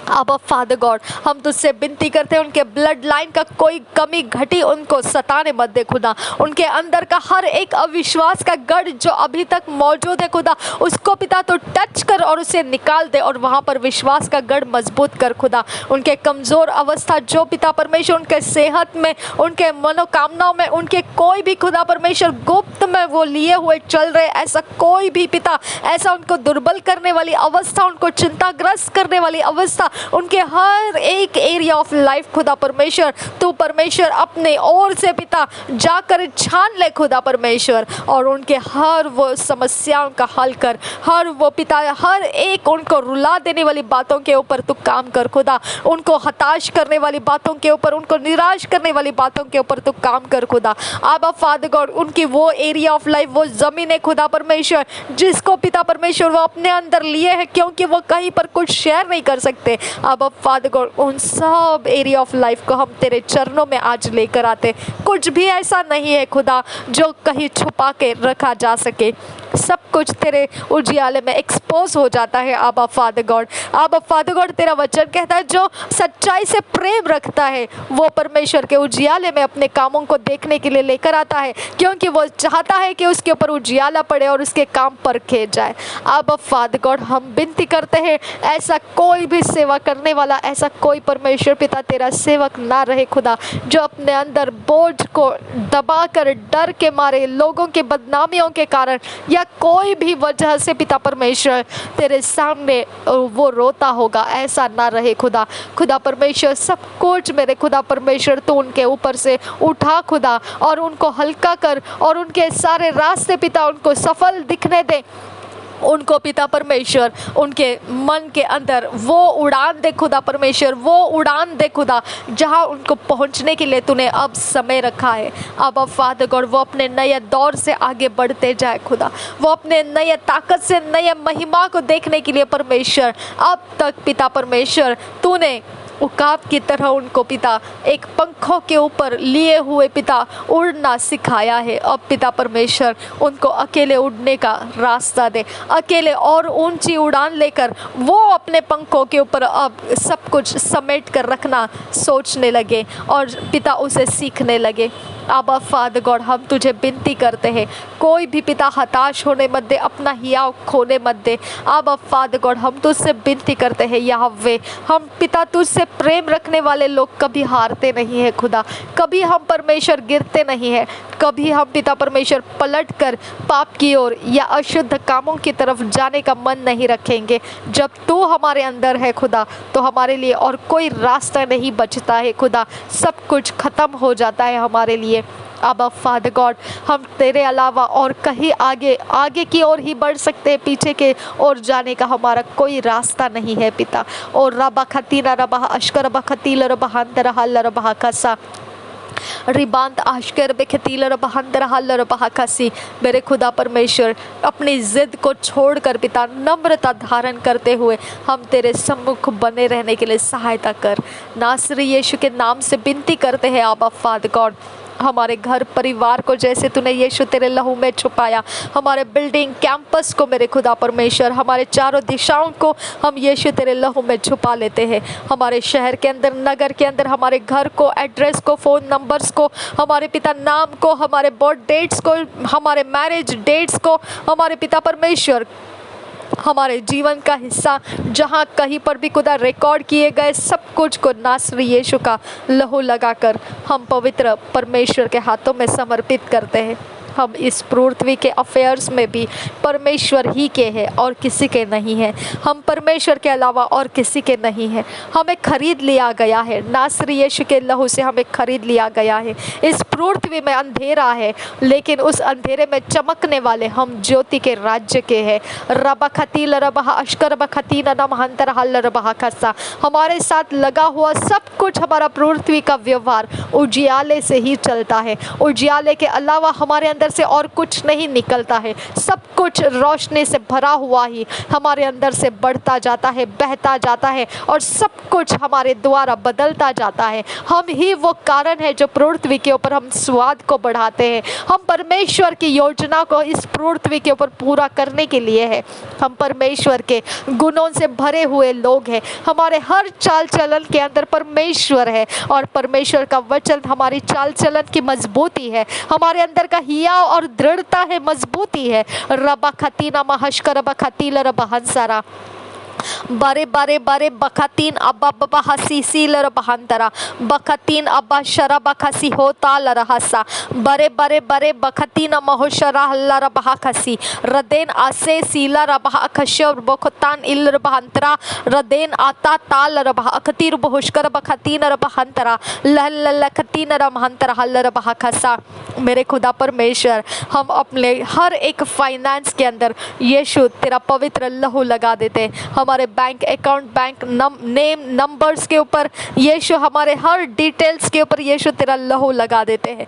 अब फादर गॉड, हम तुझसे विनती करते हैं उनके ब्लड लाइन का कोई कमी घटी उनको सताने मत दे खुदा। उनके अंदर का हर एक अविश्वास का गढ़ जो अभी तक मौजूद है खुदा, उसको पिता तो टच कर और उसे निकाल दे और वहाँ पर विश्वास का गढ़ मजबूत कर खुदा। उनके कमज़ोर अवस्था जो पिता परमेश्वर उनके सेहत में, उनके मनोकामनाओं में, उनके कोई भी खुदा परमेश्वर गुप्त में वो लिए हुए चल रहे, ऐसा कोई भी पिता, ऐसा उनको दुर्बल करने वाली अवस्था, उनको चिंताग्रस्त करने वाली अवस्था, उनके हर एक एरिया ऑफ लाइफ खुदा परमेश्वर तू परमेश्वर अपने ओर से पिता जाकर छान ले खुदा परमेश्वर, और उनके हर वो समस्याओं का हल कर, हर वो पिता हर एक उनको रुला देने वाली बातों के ऊपर तू काम कर खुदा, उनको हताश करने वाली बातों के ऊपर, उनको निराश करने वाली बातों के ऊपर तू काम कर खुदा। आबा फादर गॉड, उनकी वो एरिया ऑफ लाइफ, वो जमीन है खुदा परमेश्वर जिसको पिता परमेश्वर वो अपने अंदर लिए है क्योंकि वो कहीं पर कुछ शेयर नहीं कर सकते। अब फादर गॉड, उन सब एरिया ऑफ लाइफ को हम तेरे चरणों में आज लेकर आते। कुछ भी ऐसा नहीं है खुदा जो कहीं छुपा के रखा जा सके, सब कुछ तेरे उजियाले में एक्सपोज हो जाता है। आबा फादर गॉड, आबा फादर गॉड, तेरा वचन कहता है जो सच्चाई से प्रेम रखता है वो परमेश्वर के उजियाले में अपने कामों को देखने के लिए लेकर आता है, क्योंकि वो चाहता है कि उसके ऊपर उजियाला पड़े और उसके काम परखे जाए। आबा फादर गॉड, हम विनती करते हैं ऐसा कोई भी सेवा करने वाला, ऐसा कोई परमेश्वर पिता तेरा सेवक ना रहे खुदा जो अपने अंदर बोझ को दबा कर डर के मारे, लोगों के बदनामियों के कारण या कोई भी वजह से पिता परमेश्वर तेरे सामने वो रोता होगा, ऐसा ना रहे खुदा। खुदा परमेश्वर, सब कुछ मेरे खुदा परमेश्वर तू उनके ऊपर से उठा खुदा और उनको हल्का कर और उनके सारे रास्ते पिता उनको सफल दिखने दे। उनको पिता परमेश्वर उनके मन के अंदर वो उड़ान दे खुदा परमेश्वर, वो उड़ान दे खुदा जहाँ उनको पहुँचने के लिए तूने अब समय रखा है। अब फादर गॉड, वो अपने नए दौर से आगे बढ़ते जाए खुदा, वो अपने नए ताकत से नए महिमा को देखने के लिए परमेश्वर अब तक पिता परमेश्वर तूने उकाब की तरह उनको पिता एक पंखों के ऊपर लिए हुए पिता उड़ना सिखाया है। अब पिता परमेश्वर उनको अकेले उड़ने का रास्ता दे, अकेले और ऊंची उड़ान लेकर वो अपने पंखों के ऊपर अब सब कुछ समेट कर रखना सोचने लगे और पिता उसे सीखने लगे। आबा फादर गॉड, हम तुझे विनती करते हैं, कोई भी पिता हताश होने मत दे, अपना हियाव खोने मत दे। आबा फादर गॉड, हम तुझसे विनती करते हैं यहोवे, हम पिता तुझसे प्रेम रखने वाले लोग कभी हारते नहीं है खुदा, कभी हम परमेश्वर गिरते नहीं है, कभी हम पिता परमेश्वर पलट कर पाप की ओर या अशुद्ध कामों की तरफ जाने का मन नहीं रखेंगे। जब तू हमारे अंदर है खुदा, तो हमारे लिए और कोई रास्ता नहीं बचता है खुदा, सब कुछ खत्म हो जाता है हमारे लिए। आबा फादर गॉड, हम तेरे अलावा और कहीं आगे की ओर ही बढ़ सकते हैं, पीछे के ओर जाने का हमारा कोई रास्ता नहीं है पिता। और रबा खतीना रबा अशकर रबा खतील रबा हंतर हल रबा कसा रिबांत आशकर बेखतील रबहंतर हल रबा कसी। मेरे खुदा परमेश्वर, अपनी जिद को छोड़कर पिता नम्रता धारण करते हुए हम तेरे सम्मुख बने रहने के लिए सहायता कर। नासरी यीशु के नाम से विनती करते हैं आबा फादर गॉड, हमारे घर परिवार को जैसे तूने यीशु तेरे लहू में छुपाया, हमारे बिल्डिंग कैंपस को मेरे खुदा परमेश्वर, हमारे चारों दिशाओं को हम यीशु तेरे लहू में छुपा लेते हैं। हमारे शहर के अंदर, नगर के अंदर, हमारे घर को, एड्रेस को, फ़ोन नंबर्स को, हमारे पिता नाम को, हमारे बर्थ डेट्स को, हमारे मैरिज डेट्स को, हमारे पिता परमेश्वर हमारे जीवन का हिस्सा जहाँ कहीं पर भी खुदा रिकॉर्ड किए गए सब कुछ को नासरी यीशु का लहू लगाकर हम पवित्र परमेश्वर के हाथों में समर्पित करते हैं। हम इस पृथ्वी के अफेयर्स में भी परमेश्वर ही के हैं और किसी के नहीं है। हम परमेश्वर के अलावा और किसी के नहीं है। हमें खरीद लिया गया है, नासरी यीशु के लहू से हमें खरीद लिया गया है। इस पृथ्वी में अंधेरा है, लेकिन उस अंधेरे में चमकने वाले हम ज्योति के राज्य के हैं। रबा खतील रबा अशकर बखतीन नम हंतर हल रबा खसा। हमारे साथ लगा हुआ सब कुछ, हमारा पृथ्वी का व्यवहार उजियाले से ही चलता है। उजियाले के अलावा हमारे अंदर से और कुछ नहीं निकलता है। सब कुछ रोशनी से भरा हुआ ही हमारे अंदर से बढ़ता जाता है, बहता जाता है और सब कुछ हमारे द्वारा बदलता जाता है। हम ही वो कारण है जो पृथ्वी के ऊपर हम स्वाद को बढ़ाते हैं। हम परमेश्वर की योजना को इस पृथ्वी के ऊपर पूरा करने के लिए है। हम परमेश्वर के गुणों से भरे हुए लोग हैं। हमारे हर चाल चलन के अंदर परमेश्वर है और परमेश्वर का वचन हमारी चाल चलन की मजबूती है। हमारे अंदर का हिया और दृढ़ता है, मजबूती है। रबा खतीना महशकर बखतील रबा हंसरा बारे बारे बारे बखतीन अब्बा बबा हसी सील बहंतरा बखतीन अब्बा शरा बखसी होता लरहसा बरे बरे बरे बखतीन महोशरा हल्ला रबहा खसी रदेन आसे सीला रबहा खशर बखतान इल रबहंतरा रदेन आता ताल रबहा अखतीर बहुशकर बखतीन रबहंतरा लहल खतीन रमहंतरा हल्ला रबहा खसा। मेरे खुदा परमेश्वर, हम अपने हर एक फाइनेंस के अंदर यीशु तेरा पवित्र लहू लगा देते। हमारे bank account, bank name numbers के ऊपर यीशु, हमारे हर डिटेल्स के ऊपर यीशु तेरा लहू लगा देते हैं।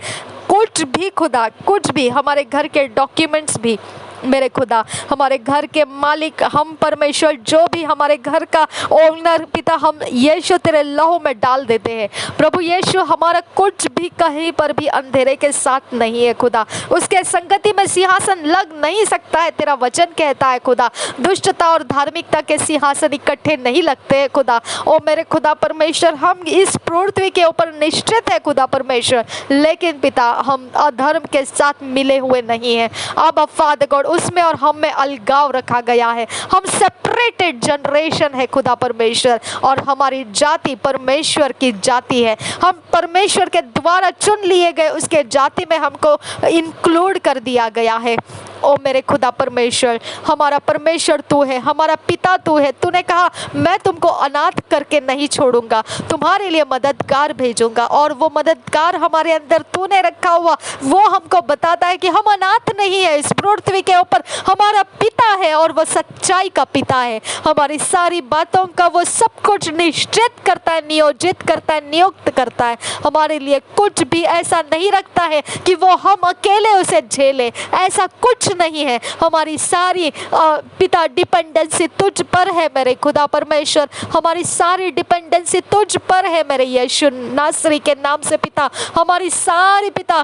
कुछ भी खुदा, कुछ भी, हमारे घर के डॉक्यूमेंट्स भी मेरे खुदा, हमारे घर के मालिक, हम परमेश्वर, जो भी हमारे घर का ओनर पिता, हम यीशु तेरे लहू में डाल देते हैं। प्रभु यीशु, हमारा कुछ भी कहीं पर भी अंधेरे के साथ नहीं है खुदा। उसके संगति में सिंहासन लग नहीं सकता है। तेरा वचन कहता है खुदा, दुष्टता और धार्मिकता के सिंहासन इकट्ठे नहीं लगते हैं खुदा। ओ मेरे खुदा परमेश्वर, हम इस पृथ्वी के ऊपर निश्चित है खुदा परमेश्वर, लेकिन पिता हम अधर्म के साथ मिले हुए नहीं हैं। अब फादर गॉड, उसमें और हम में अलगाव रखा गया है। हम सेपरेटेड जनरेशन है खुदा परमेश्वर, और हमारी जाति परमेश्वर की जाति है। हम परमेश्वर के द्वारा चुन लिए गए उसके जाति में हमको इंक्लूड कर दिया गया है। ओ मेरे खुदा परमेश्वर, हमारा परमेश्वर तू है, हमारा पिता तू है। तूने कहा मैं तुमको अनाथ करके नहीं छोड़ूंगा, तुम्हारे लिए मददगार भेजूंगा। और वो मददगार हमारे अंदर तूने रखा हुआ, वो हमको बताता है कि हम अनाथ नहीं है। इस पृथ्वी के ऊपर हमारा पिता है और वो सच्चाई का पिता है। हमारी सारी बातों का वो सब कुछ निश्चित करता है, नियोजित करता है, नियुक्त करता है। हमारे लिए कुछ भी ऐसा नहीं रखता है कि वो हम अकेले उसे झेले। ऐसा कुछ कुछ नहीं है। हमारी सारी पिता डिपेंडेंसी तुझ पर है मेरे खुदा परमेश्वर, हमारी सारी डिपेंडेंसी तुझ पर है मेरे यीशु नासरी के नाम से पिता। हमारी सारी पिता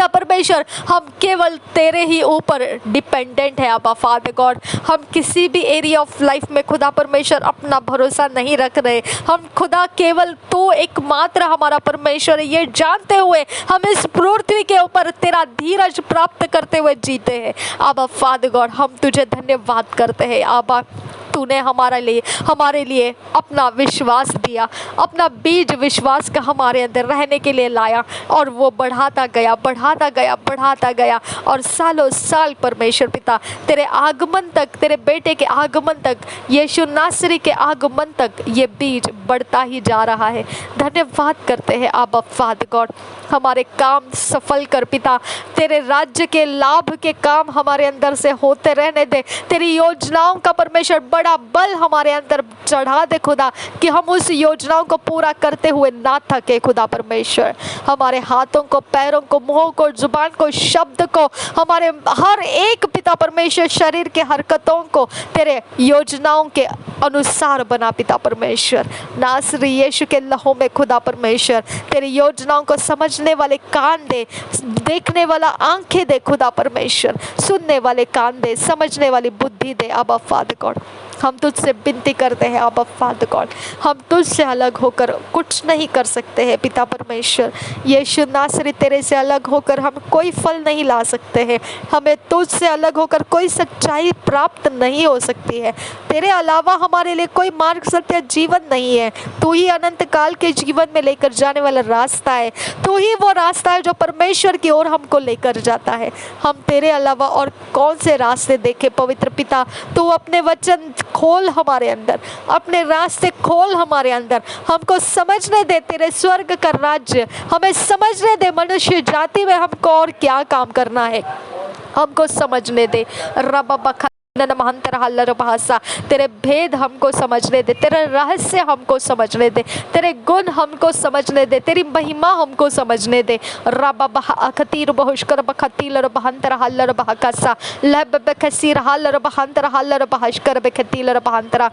परमेश्वर, हम केवल तेरे ही ऊपर डिपेंडेंट है अबा फादर गॉड। हम किसी भी एरिया ऑफ लाइफ में खुदा परमेश्वर अपना भरोसा नहीं रख रहे। हम खुदा केवल तू एकमात्र हमारा परमेश्वर है, ये जानते हुए हम इस पृथ्वी के ऊपर तेरा धीरज प्राप्त करते हुए जीते हैं अबा फादर गॉड। हम तुझे धन्यवाद करते हैं आबा, तूने हमारे लिए अपना विश्वास दिया, अपना बीज विश्वास का हमारे अंदर रहने के लिए लाया, और वो बढ़ाता गया और सालों साल परमेश्वर पिता तेरे आगमन तक, तेरे बेटे के आगमन तक, यीशु नासरी के आगमन तक ये बीज बढ़ता ही जा रहा है। धन्यवाद करते हैं आबा फादर गॉड। हमारे काम सफल कर पिता, तेरे राज्य के लाभ के काम हमारे अंदर से होते रहने दे। तेरी योजनाओं का परमेश्वर बड़ा बल हमारे अंदर चढ़ा दे खुदा, कि हम उस योजनाओं को पूरा करते हुए ना थके खुदा परमेश्वर। हमारे हाथों को, पैरों को, मुंहों को, जुबान को, शब्द को, हमारे हर एक पिता परमेश्वर शरीर के हरकतों को तेरे योजनाओं के अनुसार बना पिता परमेश्वर। नासरी यीशु के लहू में खुदा परमेश्वर तेरी योजनाओं को समझने वाले कान दे, देखने वाला आंखें दे खुदा परमेश्वर, सुनने वाले कान दे, समझने वाली बुद्धि दे अबा फादर गॉड। हम तुझसे विनती करते हैं अबा फादर गॉड, हम तुझसे अलग होकर कुछ नहीं कर सकते हैं पिता परमेश्वर। यीशु नासरी तेरे से अलग होकर हम कोई फल नहीं ला सकते हैं। हमें तुझसे अलग होकर कोई सच्चाई प्राप्त नहीं हो सकती है। तेरे अलावा हमारे लिए कोई मार्ग, सत्य, जीवन नहीं है। तू ही अनंत काल के जीवन में लेकर जाने वाला रास्ता है। तू ही वो रास्ता है जो परमेश्वर की ओर हमको लेकर जाता है। हम तेरे अलावा और कौन से रास्ते देखें पवित्र पिता। तू अपने वचन खोल हमारे अंदर, अपने रास्ते खोल हमारे अंदर, हमको समझने दे तेरे स्वर्ग का राज्य, हमें समझने दे मनुष्य जाति में हमको और क्या काम करना है, हमको समझने दे रबा तेरे भेद हमको समझने दे, तेरे रहस्य हमको समझने दे, तेरे गुण हमको समझने दे, तेरी महिमा हमको समझने दे। रबा अखतीर बहुष्कर बखतीलर बहंतर हल्लर बहकसा लब बखसीर हल्लर बहंतर हल्लर बहष्कर बखतीलर बहंतरा।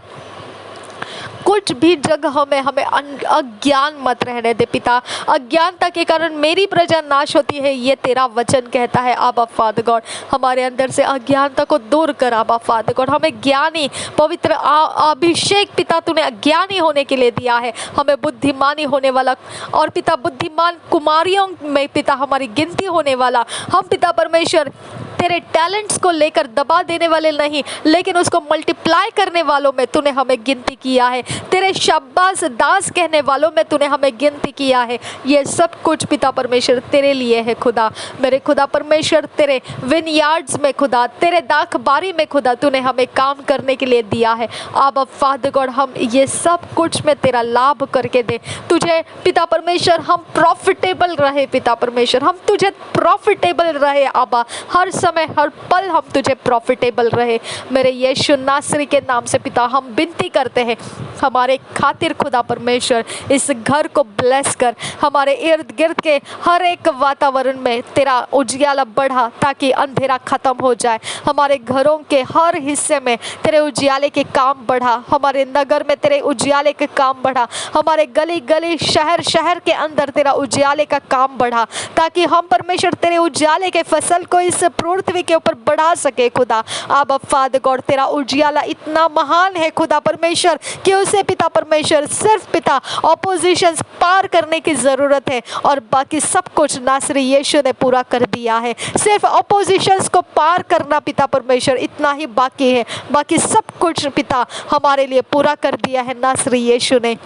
कुछ भी जगह में हमें अज्ञान मत रहने दे पिता। अज्ञानता के कारण मेरी प्रजा नाश होती है, ये तेरा वचन कहता है आबा फादर गॉड। हमारे अंदर से अज्ञानता को दूर कर आबा फादर गॉड। हमें ज्ञानी पवित्र अभिषेक पिता तूने अज्ञानी होने के लिए दिया है, हमें बुद्धिमानी होने वाला, और पिता बुद्धिमान कुमारियों में पिता हमारी गिनती होने वाला। हम पिता परमेश्वर तेरे टैलेंट्स को लेकर दबा देने वाले नहीं, लेकिन उसको मल्टीप्लाई करने वालों में तूने हमें गिनती किया है। तेरे शाबाश दास कहने वालों में तूने हमें गिनती किया है। ये सब कुछ पिता परमेश्वर तेरे लिए है खुदा। मेरे खुदा परमेश्वर तेरे विनयार्ड्स में खुदा, तेरे दाख बारी में खुदा तूने हमें काम करने के लिए दिया है। आबा फादर गॉड, हम ये सब कुछ में तेरा लाभ करके दे तुझे पिता परमेश्वर। हम प्रॉफिटेबल रहे पिता परमेश्वर, हम तुझे प्रॉफिटेबल रहे आबा। हर समय हर पल हम तुझे प्रॉफिटेबल रहे मेरे यीशु नासरी के नाम से पिता। हम विनती करते हैं हमारे खातिर खुदा परमेश्वर इस घर को ब्लेस कर, हमारे इर्द गिर्द के हर एक वातावरण में तेरा उजियाला बढ़ा ताकि अंधेरा खत्म हो जाए। हमारे घरों के हर हिस्से में तेरे उजियाले के काम बढ़ा, हमारे नगर में तेरे उजियाले के काम बढ़ा, हमारे गली गली शहर शहर के अंदर तेरा उजियाले का काम बढ़ा, ताकि हम परमेश्वर तेरे उजियाले के फसल को इस पृथ्वी के ऊपर बढ़ा सके खुदा। आबा फादर गॉड, तेरा उजियाला इतना महान है खुदा परमेश्वर कि उसे पिता परमेश्वर सिर्फ पिता ऑपोजिशन पार करने की ज़रूरत है, और बाकी सब कुछ नासरी यीशु ने पूरा कर दिया है। सिर्फ ऑपोजिशंस को पार करना पिता परमेश्वर इतना ही बाकी है, बाकी सब कुछ पिता हमारे लिए पूरा कर दिया है नासरी यीशु ने।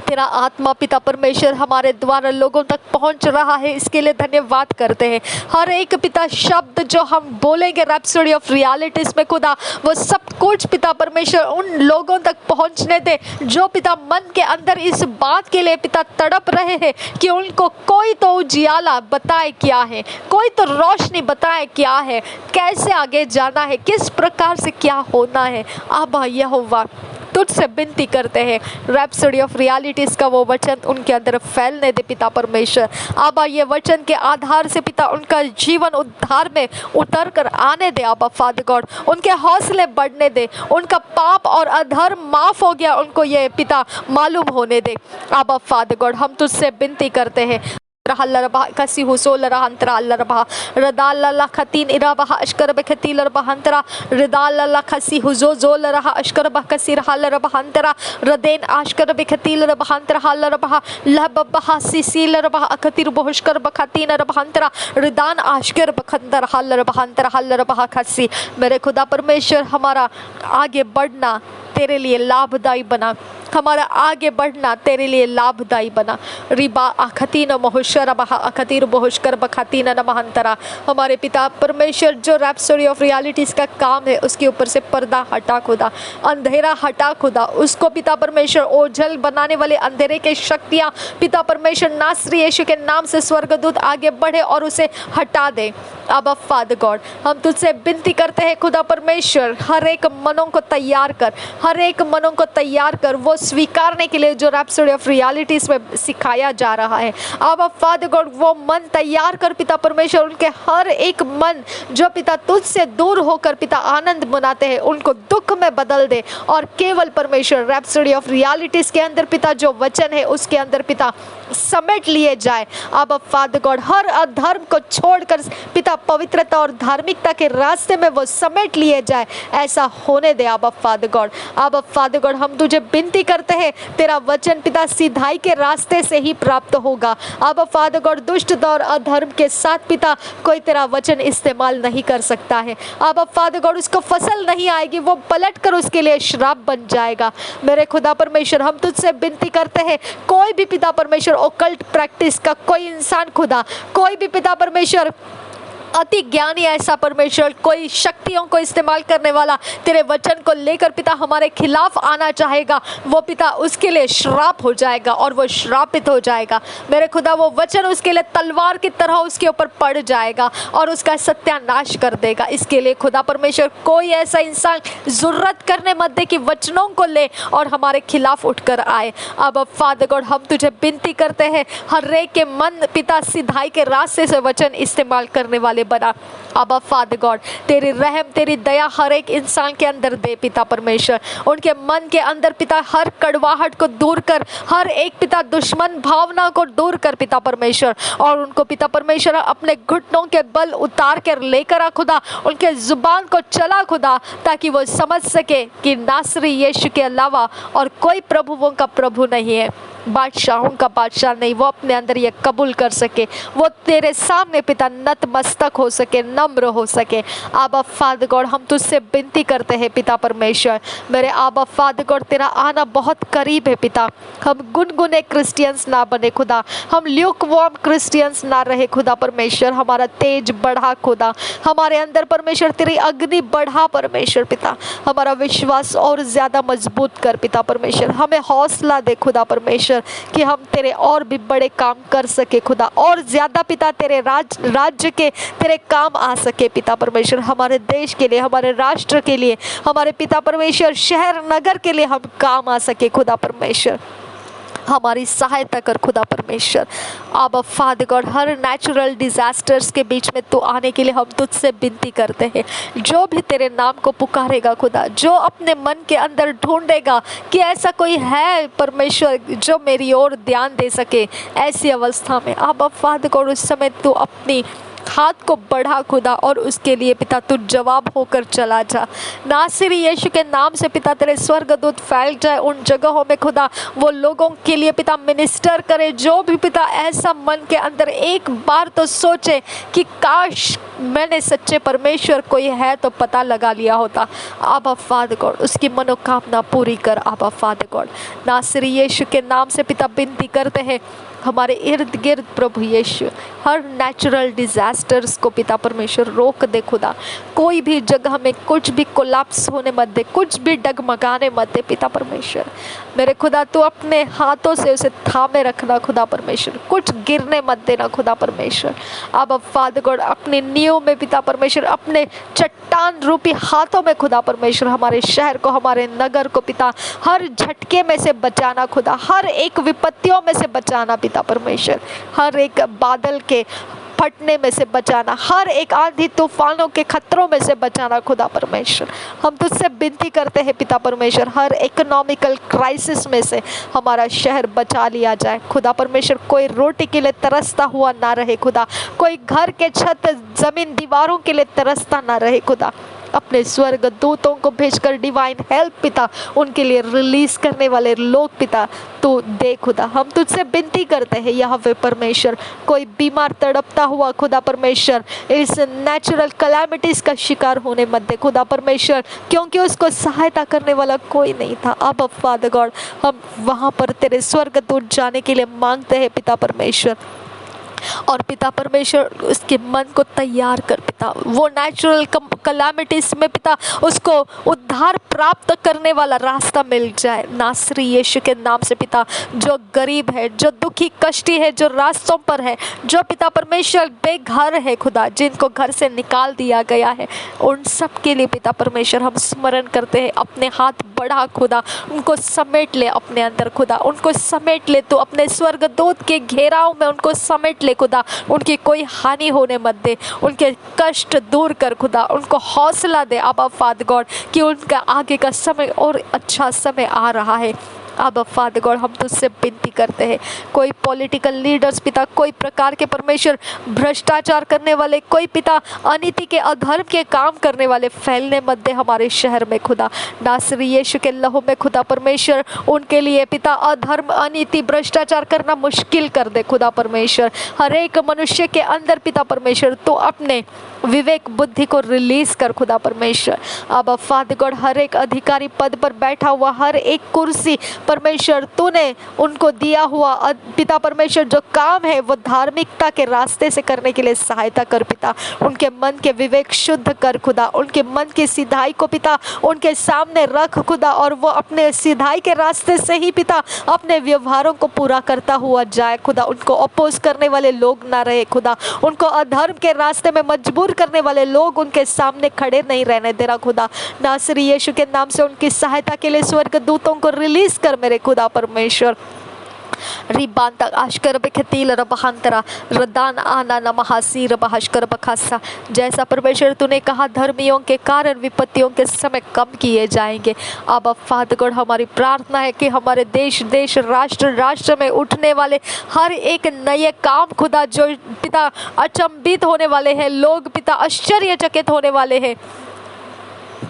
तेरा आत्मा पिता परमेश्वर हमारे द्वारा लोगों तक पहुंच रहा है, इसके लिए धन्यवाद करते हैं। हर एक पिता शब्द जो हम बोलेंगे रैप्सोडी ऑफ रियलिटीज में खुदा, वो सब कुछ पिता परमेश्वर उन लोगों तक पहुंचने दे जो पिता मन के अंदर इस बात के लिए पिता तड़प रहे हैं कि उनको कोई तो उजियाला बताए क्या है, कोई तो रोशनी बताए क्या है, कैसे आगे जाना है, किस प्रकार से क्या होना है। आबा यहोवा तुझसे विनती करते हैं, रैप्सोडी ऑफ रियलिटीज़ का वो वचन उनके अंदर फैलने दे पिता परमेश्वर। आबा ये वचन के आधार से पिता उनका जीवन उद्धार में उतर कर आने दे आबा फादर गॉड, उनके हौसले बढ़ने दे, उनका पाप और अधर्म माफ़ हो गया उनको ये पिता मालूम होने दे आबा फादर गॉड। हम तुझसे विनती करते हैं हल्लरबा कसी हुसोलरा अंतरा अल्लरबा रदालला खतीन इराबा अशकर बखतीलर बहंतरा रदालला खसी हुजोजोलरा अशकर बकसीर हल्लरबा अंतरा रदेन अशकर बखतीलर बहंतरा हल्लरबा लहबबा सीसीलरबा अखतीर बहुशकर बखतीन बहंतरा रदान अशकर बखंतर हल्लरबा अंतरा हल्लरबा खसी। मेरे खुदा परमेश्वर, हमारा आगे बढ़ना तेरे लिए लाभदायी बना, हमारा आगे बढ़ना तेरे लिए लाभदायी बना। रिबा अखतीन महुशर बहा अखतीर बहुशकर बखतीन नमहंतरा। हमारे पिता परमेश्वर, जो रैप्सोडी ऑफ रियलिटीज़ का काम है उसके ऊपर से पर्दा हटा खुदा, अंधेरा हटा खुदा, उसको पिता परमेश्वर ओझल बनाने वाले अंधेरे के शक्तियाँ पिता परमेश्वर नासरी यीशु के नाम से स्वर्गदूत आगे बढ़े और उसे हटा दे। अब फादर गॉड, हम तुझसे विनती करते हैं खुदा परमेश्वर, हर एक मनों को तैयार कर, हर एक मनों को तैयार कर वो स्वीकारने के लिए जो रैप्सोडी ऑफ रियलिटीज़ में सिखाया जा रहा है। अब फादर गॉड वो मन तैयार कर पिता परमेश्वर, उनके हर एक मन जो पिता तुझसे दूर होकर पिता आनंद मनाते हैं उनको दुख में बदल दे, और केवल परमेश्वर रैप्सोडी ऑफ रियलिटीज़ के अंदर पिता जो वचन है उसके अंदर पिता समेट लिए जाए। अब फादर गॉड हर अधर्म को छोड़कर पिता पवित्रता और धार्मिकता के रास्ते में वो समेट लिए जाए, ऐसा होने दे। अब फादर गॉड, अब फादर गॉड हम तुझे विनती करते हैं, तेरा वचन पिता सीधाई के रास्ते से ही प्राप्त होगा। अब फादर गॉड दुष्ट और अधर्म के साथ पिता कोई तेरा वचन इस्तेमाल नहीं कर सकता है। अब फादर गॉड उसको फसल नहीं आएगी, वो पलट कर उसके लिए श्राप बन जाएगा। मेरे खुदा परमेश्वर, हम तुझसे विनती करते हैं, कोई भी पिता परमेश्वर ओकल्ट प्रैक्टिस का कोई इंसान खुदा, कोई भी पिता परमेश्वर अति ज्ञानी ऐसा परमेश्वर, कोई शक्तियों को इस्तेमाल करने वाला तेरे वचन को लेकर पिता हमारे खिलाफ आना चाहेगा, वो पिता उसके लिए श्राप हो जाएगा और वो श्रापित हो जाएगा। मेरे खुदा वो वचन उसके लिए तलवार की तरह उसके ऊपर पड़ जाएगा और उसका सत्यानाश कर देगा। इसके लिए खुदा परमेश्वर कोई ऐसा इंसान ज़रूरत करने मत दे कि वचनों को ले और हमारे खिलाफ उठकर आए। अब फादर गॉड हम तुझे विनती करते हैं, हर एक के मन पिता सिधाई के रास्ते से वचन इस्तेमाल करने वाले बना। अब फादर गॉड तेरी रहम तेरी दया हर एक इंसान के अंदर दे पिता परमेश्वर, उनके मन के अंदर पिता हर कड़वाहट को दूर कर, हर एक पिता दुश्मन भावना को दूर कर पिता परमेश्वर, और उनको पिता परमेश्वर अपने घुटनों के बल उतार कर लेकर आ खुदा, उनके जुबान को चला खुदा, ताकि वो समझ सके कि नासरी यीशु के अलावा और कोई प्रभुओं का प्रभु नहीं है, बादशाहों का बादशाह नहीं। वो अपने अंदर ये कबूल कर सके, वो तेरे सामने पिता नतमस्तक हो सके, नम्र हो सके। आबा फादर गॉड हम तुझसे विनती करते हैं पिता परमेश्वर, मेरे आबा फादर गॉड तेरा आना बहुत करीब है पिता। हम गुनगुने क्रिश्चियंस ना बने खुदा, हम ल्यूकवार्म क्रिश्चियंस ना रहे खुदा परमेश्वर, हमारा तेज बढ़ा खुदा, हमारे अंदर परमेश्वर तेरी अग्नि बढ़ा परमेश्वर पिता, हमारा विश्वास और ज़्यादा मजबूत कर पिता परमेश्वर, हमें हौसला दे खुदा परमेश्वर कि हम तेरे और भी बड़े काम कर सके खुदा, और ज़्यादा पिता तेरे राज्य के तेरे काम आ सके पिता परमेश्वर, हमारे देश के लिए, हमारे राष्ट्र के लिए, हमारे पिता परमेश्वर शहर नगर के लिए हम काम आ सके खुदा परमेश्वर, हमारी सहायता कर खुदा परमेश्वर। अब फादर गॉड हर नेचुरल डिज़ास्टर्स के बीच में तू आने के लिए हम तुझसे विनती करते हैं, जो भी तेरे नाम को पुकारेगा खुदा, जो अपने मन के अंदर ढूंढेगा कि ऐसा कोई है परमेश्वर जो मेरी ओर ध्यान दे सके, ऐसी अवस्था में अब फादर गॉड उस समय तू अपनी हाथ को बढ़ा खुदा, और उसके लिए पिता तू जवाब होकर चला जा। नासरी यीशु के नाम से पिता तेरे स्वर्गदूत फैल जाए उन जगहों में खुदा, वो लोगों के लिए पिता मिनिस्टर करे, जो भी पिता ऐसा मन के अंदर एक बार तो सोचे कि काश मैंने सच्चे परमेश्वर कोई है तो पता लगा लिया होता। आबा फादर गॉड उसकी मनोकामना पूरी कर। आबा फादर गॉड नासरी यीशु के नाम से पिता विनती करते हैं, हमारे इर्द गिर्द प्रभु यीशु हर नेचुरल डिज़ास्टर्स को पिता परमेश्वर रोक दे खुदा, कोई भी जगह में कुछ भी कोलैप्स होने मत दे, कुछ भी डगमगाने मत दे पिता परमेश्वर। मेरे खुदा तू अपने हाथों से उसे थामे रखना खुदा परमेश्वर, कुछ गिरने मत देना खुदा परमेश्वर। अब फादर गॉड अपने नींव में पिता परमेश्वर, अपने चट्टान रूपी हाथों में खुदा परमेश्वर हमारे शहर को, हमारे नगर को पिता हर झटके में से बचाना खुदा, हर एक विपत्तियों में से बचाना पिता परमेश्वर, हर एक बादल के फटने में से बचाना, हर एक आंधी तूफानों के खतरों में से बचाना खुदा परमेश्वर। हम तुझसे विनती करते हैं पिता परमेश्वर, हर इकोनॉमिकल क्राइसिस में से हमारा शहर बचा लिया जाए खुदा परमेश्वर। कोई रोटी के लिए तरसता हुआ ना रहे खुदा, कोई घर के छत जमीन दीवारों के लिए तरसता ना रहे खुदा। अपने स्वर्ग दूतों को भेजकर डिवाइन हेल्प पिता उनके लिए रिलीज करने वाले लोग पिता तो दे खुदा। हम तुझसे विनती करते हैं यहोवा परमेश्वर, कोई बीमार तड़पता हुआ खुदा परमेश्वर इस नेचुरल कैलामिटीज का शिकार होने मत दे खुदा परमेश्वर, क्योंकि उसको सहायता करने वाला कोई नहीं था। अब फादर गॉड हम वहाँ पर तेरे स्वर्ग दूत जाने के लिए मांगते हैं पिता परमेश्वर, और पिता परमेश्वर उसके मन को तैयार कर पिता, वो नेचुरल कैलामिटीज में पिता उसको उद्धार प्राप्त करने वाला रास्ता मिल जाए नासरी यीशु के नाम से पिता। जो गरीब है, जो दुखी कष्टी है, जो रास्तों पर है, जो पिता परमेश्वर बेघर है खुदा, जिनको घर से निकाल दिया गया है, उन सब के लिए पिता परमेश्वर हम स्मरण करते हैं। अपने हाथ बढ़ा खुदा, उनको समेट ले अपने अंदर खुदा, उनको समेट ले तो अपने स्वर्गदूत के घेराव में उनको समेट ले खुदा, उनकी कोई हानि होने मत दे, उनके कष्ट दूर कर खुदा, उनको हौसला दे अब फादर गॉड कि उनका आगे का समय और अच्छा समय आ रहा है। अब फादर गॉड हम तुझसे विनती करते हैं, कोई पॉलिटिकल लीडर्स पिता, कोई प्रकार के परमेश्वर भ्रष्टाचार करने वाले, कोई पिता अनीति के अधर्म के काम करने वाले फैलने मत दे हमारे शहर में खुदा। नासरी यीशु के लहू में खुदा परमेश्वर उनके लिए पिता अधर्म, अनीति, भ्रष्टाचार करना मुश्किल कर दे खुदा परमेश्वर। हर एक मनुष्य के अंदर पिता परमेश्वर तो अपने विवेक बुद्धि को रिलीज कर खुदा परमेश्वर। अब फादर गॉड हर एक अधिकारी पद पर बैठा हुआ, हर एक कुर्सी परमेश्वर तूने उनको दिया हुआ पिता परमेश्वर जो काम है वो धार्मिकता के रास्ते से करने के लिए सहायता कर पिता। उनके मन के विवेक शुद्ध कर खुदा, उनके मन की सिधाई को पिता उनके सामने रख खुदा, और वो अपने सिधाई के रास्ते से ही पिता अपने व्यवहारों को पूरा करता हुआ जाए खुदा। उनको अपोज करने वाले लोग ना रहे खुदा, उनको अधर्म के रास्ते में मजबूर करने वाले लोग उनके सामने खड़े नहीं रहने दे रहा खुदा। नासरी यीशु के नाम से उनकी सहायता के लिए स्वर्ग दूतों को रिलीज कर मेरे खुदा परमेश्वर। रिबांता आशकर बखतील रबहांतरा रदान आना नमहासी रबहाशकर बखासा। जैसा परमेश्वर तूने कहा धर्मियों के कारण विपत्तियों के समय कम किए जाएंगे। अब फादर गॉड हमारी प्रार्थना है कि हमारे देश राष्ट्र में उठने वाले हर एक नए काम खुदा जो पिता अचंभित होने वाले हैं, लोग पिता आश्चर्यचकित होने वाले हैं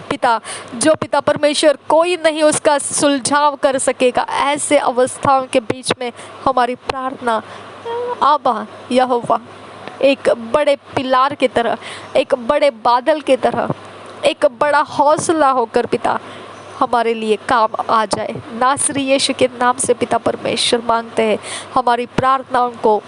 पिता, जो पिता परमेश्वर कोई नहीं उसका सुलझाव कर सकेगा, ऐसे अवस्थाओं के बीच में हमारी प्रार्थना आबा यहोवा एक बड़े पिलार की तरह, एक बड़े बादल की तरह, एक बड़ा हौसला होकर पिता हमारे लिए काम आ जाए। नासरी यीशु के नाम से पिता परमेश्वर मांगते हैं, हमारी प्रार्थना उनको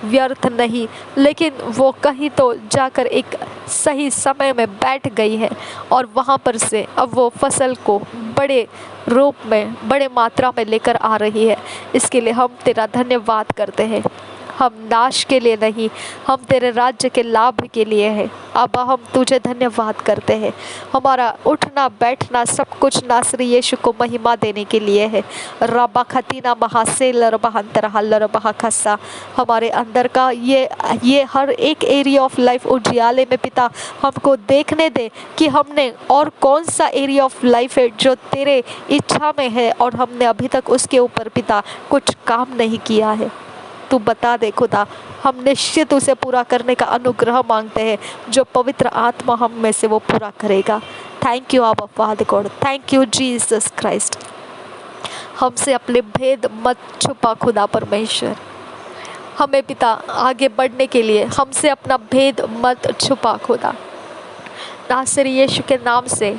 व्यर्थ नहीं, लेकिन वो कहीं तो जाकर एक सही समय में बैठ गई है और वहाँ पर से अब वो फसल को बड़े रूप में, बड़े मात्रा में लेकर आ रही है। इसके लिए हम तेरा धन्यवाद करते हैं। हम नाश के लिए नहीं, हम तेरे राज्य के लाभ के लिए है। अब हम तुझे धन्यवाद करते हैं। हमारा उठना बैठना सब कुछ नासरी यीशु को महिमा देने के लिए है। रबा खतीना महासेल रबहंतरहल रबहखसा। हमारे अंदर का ये हर एक एरिया ऑफ लाइफ उजियाले में पिता हमको देखने दे कि हमने और कौन सा एरिया ऑफ लाइफ है जो तेरे इच्छा में है और हमने अभी तक उसके ऊपर पिता कुछ काम नहीं किया है। तू बता दे खुदा, हम निश्चित उसे पूरा करने का अनुग्रह मांगते हैं जो पवित्र आत्मा हम में से वो पूरा करेगा। थैंक यू आबा father God, thank you Jesus Christ. हमसे अपने भेद मत छुपा खुदा परमेश्वर। हमें पिता आगे बढ़ने के लिए हमसे अपना भेद मत छुपा खुदा। नासरी यीशु के नाम से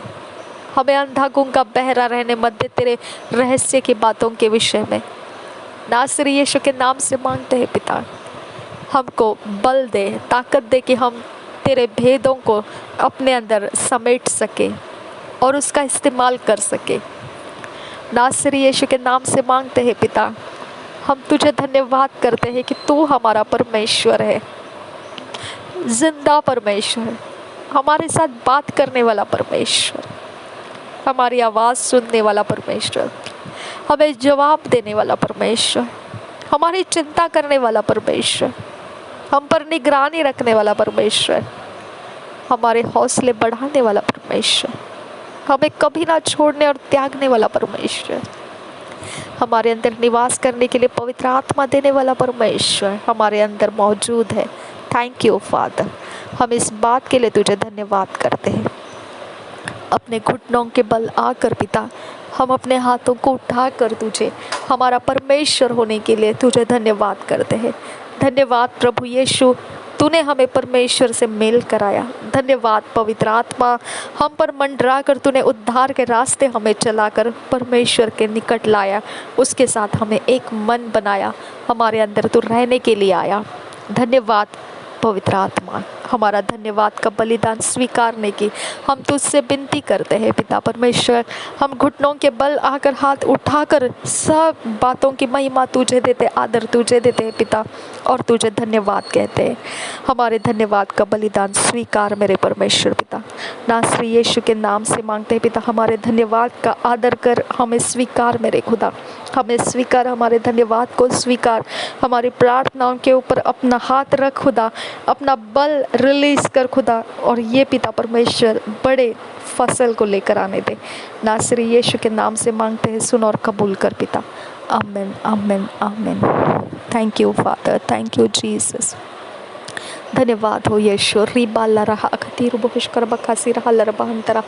हमें अंधा गूंगा बहरा रहने मत दे तेरे रहस्य की बातों के विषय में। नासरी यीशु के नाम से मांगते हैं पिता, हमको बल दे, ताकत दे कि हम तेरे भेदों को अपने अंदर समेट सके और उसका इस्तेमाल कर सके। नासरी यीशु के नाम से मांगते हैं पिता, हम तुझे धन्यवाद करते हैं कि तू हमारा परमेश्वर है, जिंदा परमेश्वर, हमारे साथ बात करने वाला परमेश्वर, हमारी आवाज़ सुनने वाला परमेश्वर, हमें जवाब देने वाला परमेश्वर, हमारी चिंता करने वाला परमेश्वर, हम पर निगरानी रखने वाला परमेश्वर, हमारे हौसले बढ़ाने वाला परमेश्वर, हमें कभी ना छोड़ने और त्यागने वाला परमेश्वर, हमारे अंदर निवास करने के लिए पवित्र आत्मा देने वाला परमेश्वर हमारे अंदर मौजूद है। थैंक यू फादर, हम इस बात के लिए तुझे धन्यवाद करते हैं। अपने घुटनों के बल आकर पिता, हम अपने हाथों को उठाकर तुझे हमारा परमेश्वर होने के लिए तुझे धन्यवाद करते हैं। धन्यवाद प्रभु यीशु, तूने हमें परमेश्वर से मेल कराया। धन्यवाद पवित्र आत्मा, हम पर मंडरा कर तूने उद्धार के रास्ते हमें चलाकर परमेश्वर के निकट लाया, उसके साथ हमें एक मन बनाया, हमारे अंदर तू रहने के लिए आया। धन्यवाद पवित्र आत्मा, हमारा धन्यवाद का बलिदान स्वीकारने की हम तुझसे विनती करते हैं पिता परमेश्वर। हम घुटनों के बल आकर हाथ उठाकर सब बातों की महिमा तुझे देते, आदर तुझे देते हैं पिता, और तुझे धन्यवाद कहते हैं। हमारे धन्यवाद का बलिदान स्वीकार मेरे परमेश्वर पिता, नासरी यीशु के नाम से मांगते हैं पिता। हमारे धन्यवाद का आदर कर, हमें स्वीकार मेरे खुदा, हमें स्वीकार, हमारे धन्यवाद को स्वीकार, हमारी प्रार्थनाओं के ऊपर अपना हाथ रख खुदा, अपना बल रिलीज़ कर खुदा, और ये पिता परमेश्वर बड़े फसल को लेकर आने दे। नासरी यीशु के नाम से मांगते हैं, सुन और कबूल कर पिता। आमीन आमीन आमीन। Thank you father, thank you Jesus. धन्यवाद हो यीशु। रिबाला रहा अखतीर बहुशकर बखासी रहा लरबहंतरा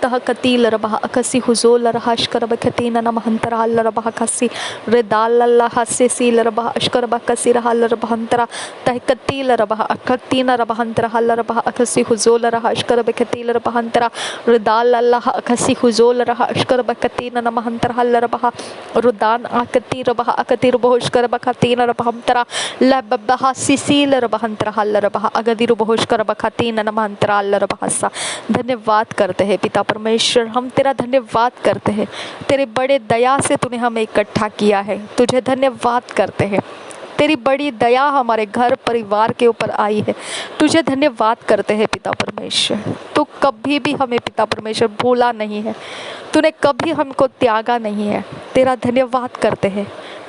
तह कतील रबह अकसी हुजोल रहा अशकर बखतीन नमहंतरा लरबह कसी रिदाल अल्लाह से सील रबह अशकर बकसी रहा लरबहंतरा तह कतील रबह अकतीन रबहंतरा लरबह अकसी हुजोल रहा अशकर बखतील रबहंतरा रिदाल अल्लाह अकसी हुजोल रहा अशकर बकतीन नमहंतरा लरबह रुदान अकती रबह अकतीर बहुशकर बखतीन रबहंतरा लबह सील रबहंतरा लरबह अगदिरु बहुशकर बखतीन नमहंतरा लरबहसा। धन्यवाद करते हैं पिता परमेश्वर, हम तेरा धन्यवाद करते हैं, तेरे बड़े दया से तूने हमें इकट्ठा किया है, तुझे धन्यवाद करते हैं। तेरी बड़ी दया हमारे घर परिवार के ऊपर आई है, तुझे धन्यवाद करते हैं पिता परमेश्वर। तू कभी भी हमें पिता परमेश्वर भूला नहीं है, तूने कभी हमको त्यागा नहीं है, तेरा धन्यवाद करते हैं।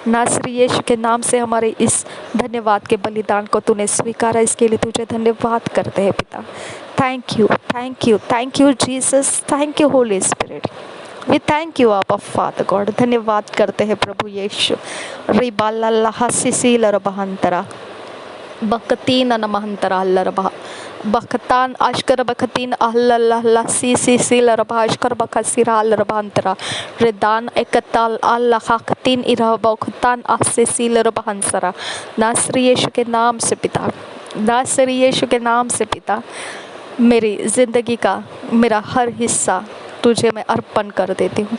नासरी यीशु के नाम से हमारे इस धन्यवाद के बलिदान को तूने स्वीकारा, इसके लिए तुझे धन्यवाद करते हैं पिता। Thank you thank you thank you Jesus, thank you holy spirit, we thank you आपा फादर गॉड। धन्यवाद करते हैं प्रभु यीशु। रिबाल्लाह सिसील रबहंतरा बकतीन नमहंतरा लरबह बखतान अशकर बखतीन अल्लाह सी लरबह अशकर बखसीरा लरबहंतरा रिदान एकताल अल्लाह खतीन इरह बखतान आसे सी लरबहंसरा। नासरी यीशु के नाम से पिता, नासरी यीशु के नाम से पिता, मेरी ज़िंदगी का मेरा हर हिस्सा तुझे मैं अर्पण कर देती हूँ।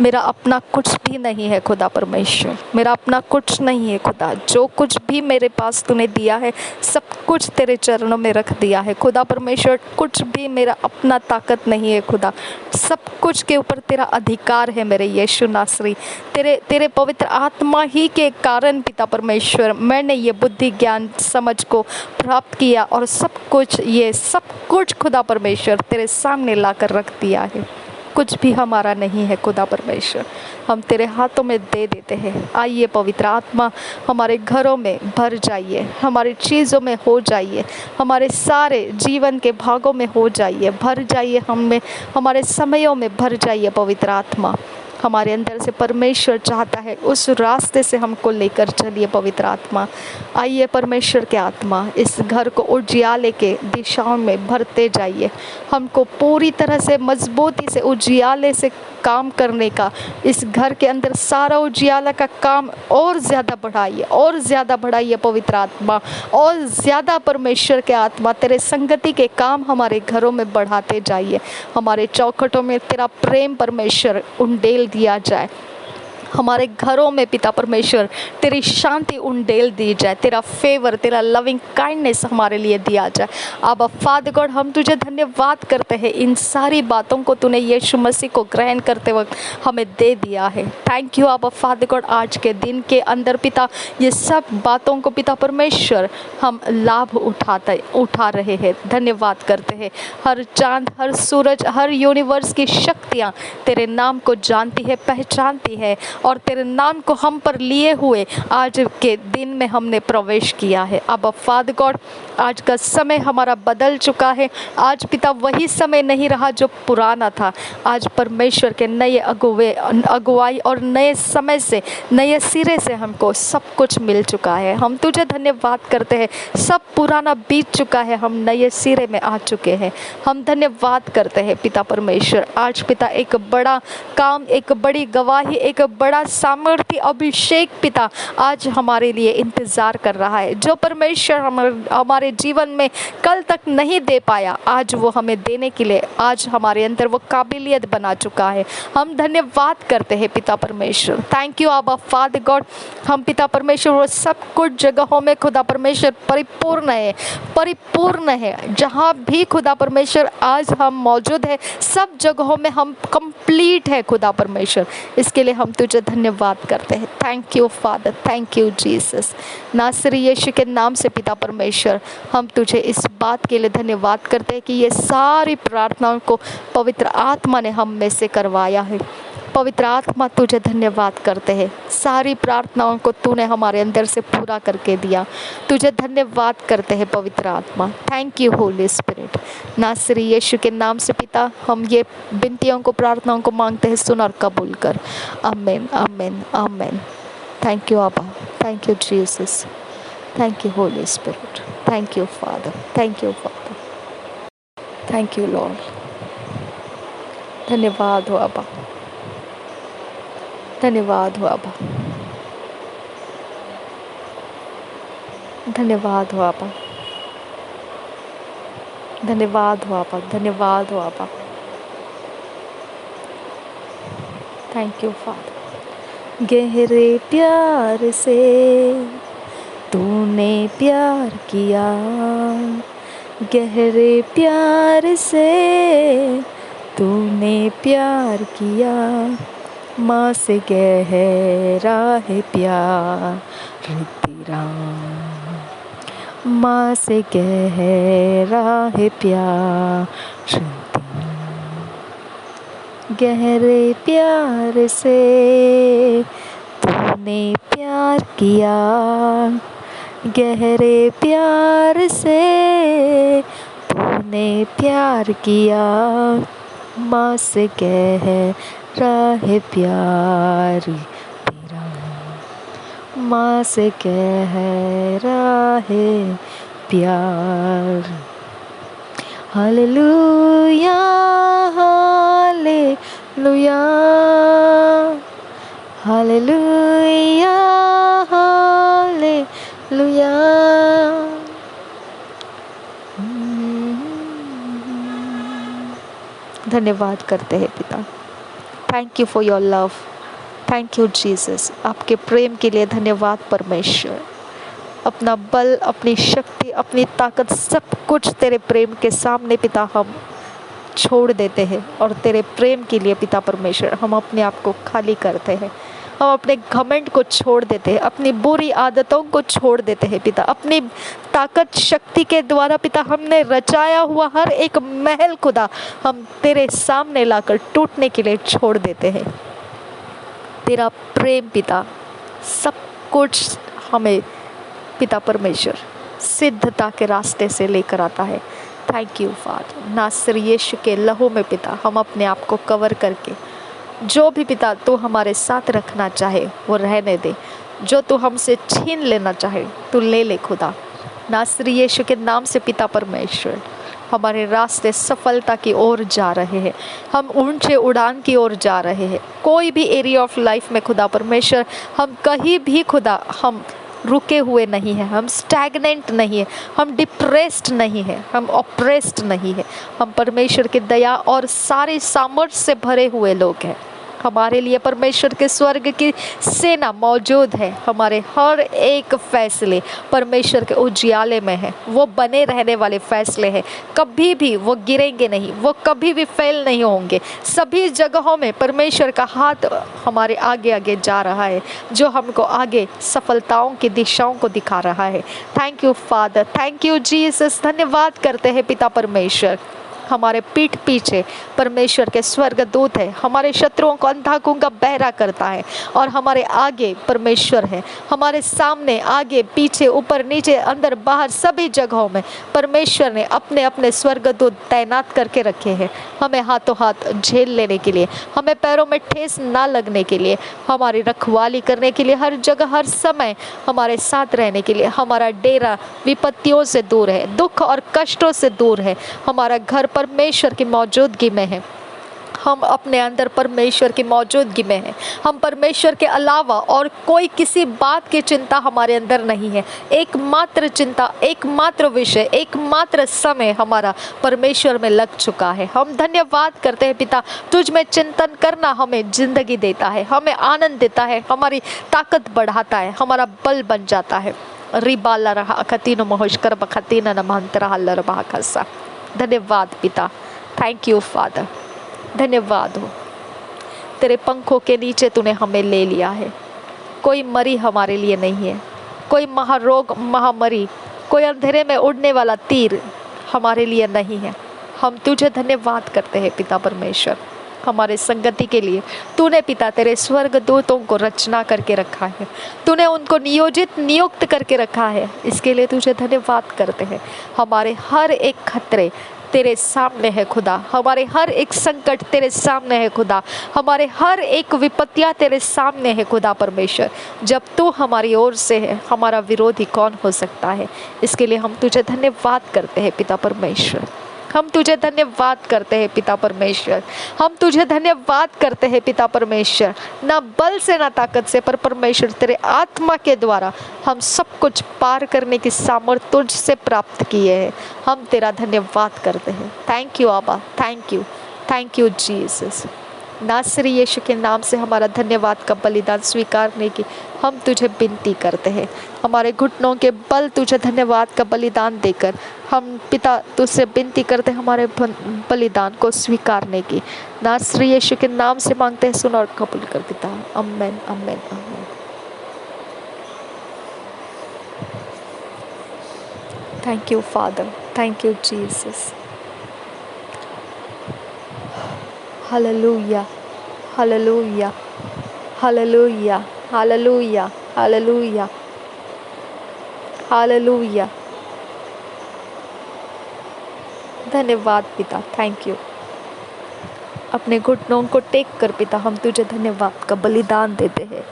मेरा अपना कुछ भी नहीं है खुदा परमेश्वर, मेरा अपना कुछ नहीं है खुदा। जो कुछ भी मेरे पास तूने दिया है सब कुछ तेरे चरणों में रख दिया है खुदा परमेश्वर। कुछ भी मेरा अपना ताकत नहीं है खुदा, सब कुछ के ऊपर तेरा अधिकार है मेरे यीशु नासरी। तेरे पवित्र आत्मा ही के कारण पिता परमेश्वर मैंने ये बुद्धि ज्ञान समझ को प्राप्त किया, और सब कुछ ये सब कुछ खुदा परमेश्वर तेरे सामने लाकर रख दिया है। कुछ भी हमारा नहीं है खुदा परमेश्वर, हम तेरे हाथों में दे देते हैं। आइए पवित्र आत्मा हमारे घरों में भर जाइए, हमारी चीज़ों में हो जाइए, हमारे सारे जीवन के भागों में हो जाइए, भर जाइए, हमें हमारे समयों में भर जाइए। पवित्र आत्मा हमारे अंदर से परमेश्वर चाहता है उस रास्ते से हमको लेकर चलिए। पवित्र आत्मा आइए, परमेश्वर के आत्मा इस घर को उजियाले के दिशाओं में भरते जाइए। हमको पूरी तरह से मजबूती से उजियाले से काम करने का, इस घर के अंदर सारा उजियाला का काम और ज़्यादा बढ़ाइए, और ज़्यादा बढ़ाइए पवित्र आत्मा, और ज़्यादा परमेश्वर के आत्मा तेरे संगति के काम हमारे घरों में बढ़ाते जाइए। हमारे चौखटों में तेरा प्रेम परमेश्वर उंडेल दिया जाए, हमारे घरों में पिता परमेश्वर तेरी शांति उंडेल दी जाए, तेरा फेवर, तेरा लविंग काइंडनेस हमारे लिए दिया जाए। अब फादर गॉड हम तुझे धन्यवाद करते हैं, इन सारी बातों को तूने यीशु मसीह को ग्रहण करते वक्त हमें दे दिया है। थैंक यू अब फादर गॉड, आज के दिन के अंदर पिता ये सब बातों को पिता परमेश्वर हम लाभ उठा रहे हैं। धन्यवाद करते हैं। हर चांद, हर सूरज, हर यूनिवर्स की शक्तियाँ तेरे नाम को जानती है, पहचानती है, और तेरे नाम को हम पर लिए हुए आज के दिन में हमने प्रवेश किया है। अब फादर गॉड आज का समय हमारा बदल चुका है। आज पिता वही समय नहीं रहा जो पुराना था। आज परमेश्वर के नए अगुवाई और नए समय से, नए सिरे से हमको सब कुछ मिल चुका है। हम तुझे धन्यवाद करते हैं। सब पुराना बीत चुका है, हम नए सिरे में आ चुके हैं। हम धन्यवाद करते हैं पिता परमेश्वर। आज पिता एक बड़ा काम, एक बड़ी गवाही, एक बड़ा सामर्थ्य अभिषेक पिता आज हमारे लिए इंतज़ार कर रहा है। जो परमेश्वर हमारे जीवन में कल तक नहीं दे पाया, आज वो हमें देने के लिए आज हमारे अंदर वो काबिलियत बना चुका है। हम धन्यवाद करते हैं पिता परमेश्वर। थैंक यू आबा फादर गॉड। हम पिता परमेश्वर वो सब कुछ जगहों में खुदा परमेश्वर परिपूर्ण है। जहाँ भी खुदा परमेश्वर आज हम मौजूद है, सब जगहों में हम कंप्लीट है खुदा परमेश्वर। इसके लिए हम तुझे धन्यवाद करते हैं। Thank you father, thank you Jesus. नासरी यीशु के नाम से पिता परमेश्वर हम तुझे इस बात के लिए धन्यवाद करते हैं कि ये सारी प्रार्थनाओं को पवित्र आत्मा ने हम में से करवाया है। पवित्र आत्मा तुझे धन्यवाद करते हैं। सारी प्रार्थनाओं को तूने हमारे अंदर से पूरा करके दिया। तुझे धन्यवाद करते हैं पवित्र आत्मा। Thank you holy spirit. नासरी यीशु के नाम से पिता हम ये विनतियों को, प्रार्थनाओं को मांगते हैं, सुन और कबूल कर। आमीन, आमीन, आमीन। थैंक यू आबा, thank you Jesus, thank you holy spirit, thank you father, thank you father, thank you Lord. धन्यवाद हो आबा, धन्यवाद हो आबा, धन्यवाद हो आबा, धन्यवाद हो आबा, धन्यवाद हो आबा। Thank you father. गहरे प्यार से तूने प्यार किया, गहरे प्यार से तूने प्यार किया। माँ से गहरा है प्यार तेरा, माँ से गहरा है प्यार तेरा। गहरे प्यार से तूने प्यार किया, गहरे प्यार से तूने प्यार किया। माँ से गहरा है प्यार तेरा, माँ से गहरा है प्यार। Hallelujah, hallelujah, hallelujah, hallelujah. धन्यवाद करते हैं पिता। Thank you for your love, thank you Jesus. आपके प्रेम के लिए धन्यवाद परमेश्वर। अपना बल, अपनी शक्ति, अपनी ताकत, सब कुछ तेरे प्रेम के सामने पिता हम छोड़ देते हैं, और तेरे प्रेम के लिए पिता परमेश्वर हम अपने आप को खाली करते हैं। हम अपने घमंड को छोड़ देते हैं, अपनी बुरी आदतों को छोड़ देते हैं पिता। अपनी ताकत शक्ति के द्वारा पिता हमने रचाया हुआ हर एक महल खुदा हम तेरे सामने लाकर टूटने के लिए छोड़ देते हैं। तेरा प्रेम पिता सब कुछ हमें पिता परमेश्वर सिद्धता के रास्ते से लेकर आता है। Thank you father. नासर यीशु के लहू में पिता हम अपने आप को कवर करके जो भी पिता तू हमारे साथ रखना चाहे वो रहने दे, जो तू हमसे छीन लेना चाहे तू ले ले खुदा। नासरी यीशु के नाम से पिता परमेश्वर हमारे रास्ते सफलता की ओर जा रहे हैं, हम ऊंचे उड़ान की ओर जा रहे हैं। कोई भी एरिया ऑफ लाइफ में खुदा परमेश्वर हम कहीं भी खुदा हम रुके हुए नहीं हैं, हम स्टैग्नेंट नहीं है, हम डिप्रेस्ड नहीं है, हम ऑप्रेस्ड नहीं है। हम परमेश्वर की दया और सारी सामर्थ्य से भरे हुए लोग हैं। हमारे लिए परमेश्वर के स्वर्ग की सेना मौजूद है। हमारे हर एक फैसले परमेश्वर के उजियाले में है। वो बने रहने वाले फैसले हैं, कभी भी वो गिरेंगे नहीं, वो कभी भी फेल नहीं होंगे। सभी जगहों में परमेश्वर का हाथ हमारे आगे आगे जा रहा है, जो हमको आगे सफलताओं की दिशाओं को दिखा रहा है। Thank you father, thank you Jesus. धन्यवाद करते हैं पिता परमेश्वर। हमारे पीठ पीछे परमेश्वर के स्वर्गदूत है, हमारे शत्रुओं को अंधा गूंगा बहरा करता है। और हमारे आगे परमेश्वर है, हमारे सामने, आगे, पीछे, ऊपर, नीचे, अंदर, बाहर, सभी जगहों में परमेश्वर ने अपने अपने स्वर्गदूत तैनात करके रखे हैं, हमें हाथों हाथ झेल लेने के लिए, हमें पैरों में ठेस ना लगने के लिए, हमारी रखवाली करने के लिए, हर जगह हर समय हमारे साथ रहने के लिए। हमारा डेरा विपत्तियों से दूर है, दुख और कष्टों से दूर है। हमारा घर परमेश्वर की मौजूदगी में है। हम अपने अंदर परमेश्वर की मौजूदगी में हैं। हम परमेश्वर के अलावा और कोई किसी बात की चिंता हमारे अंदर नहीं है। एकमात्र चिंता, एकमात्र विषय, एकमात्र समय हमारा परमेश्वर में लग चुका है। हम धन्यवाद करते हैं पिता, तुझ में चिंतन करना हमें जिंदगी देता है, हमें आनंद देता है, हमारी ताकत बढ़ाता है, हमारा बल बन जाता है। रिबाला रहा खतीनो महोशकर बखतीना नमहंतरा हल्लर बहाकसा। धन्यवाद पिता, थैंक यू फादर। धन्यवाद हो, तेरे पंखों के नीचे तूने हमें ले लिया है। कोई मरी हमारे लिए नहीं है, कोई महारोग, महामरी, कोई अंधेरे में उड़ने वाला तीर हमारे लिए नहीं है। हम तुझे धन्यवाद करते हैं पिता परमेश्वर, हमारे संगति के लिए। तूने पिता तेरे स्वर्गदूतों को रचना करके रखा है, तूने उनको नियुक्त करके रखा है। इसके लिए तुझे धन्यवाद करते हैं। हमारे हर एक खतरे तेरे सामने है खुदा, हमारे हर एक संकट तेरे सामने है खुदा, हमारे हर एक विपत्तियाँ तेरे सामने है खुदा परमेश्वर। जब तू हमारी ओर से है, हमारा विरोधी कौन हो सकता है। इसके लिए हम तुझे धन्यवाद करते हैं पिता परमेश्वर। हम तुझे धन्यवाद करते हैं पिता परमेश्वर। हम तुझे धन्यवाद करते हैं पिता परमेश्वर। ना बल से ना ताकत से, पर परमेश्वर तेरे आत्मा के द्वारा हम सब कुछ पार करने की सामर्थ्य तुझसे प्राप्त किए हैं। हम तेरा धन्यवाद करते हैं। थैंक यू आबा, थैंक यू जीसस। नासरी यीशु के नाम से हमारा धन्यवाद का बलिदान स्वीकारने की हम तुझे विनती करते हैं। हमारे घुटनों के बल तुझे धन्यवाद का बलिदान देकर हम पिता तुझसे विनती करते हैं हमारे बलिदान को स्वीकारने की। नासरी यीशु के नाम से मांगते हैं, सुन और कबूल कर पिता। आमीन, आमीन, आमीन। Thank you father, thank you Jesus. Hallelujah, hallelujah, hallelujah, hallelujah, hallelujah, hallelujah. धन्यवाद पिता, थैंक यू। अपने घुटनों को टेक कर पिता हम तुझे धन्यवाद का बलिदान देते हैं।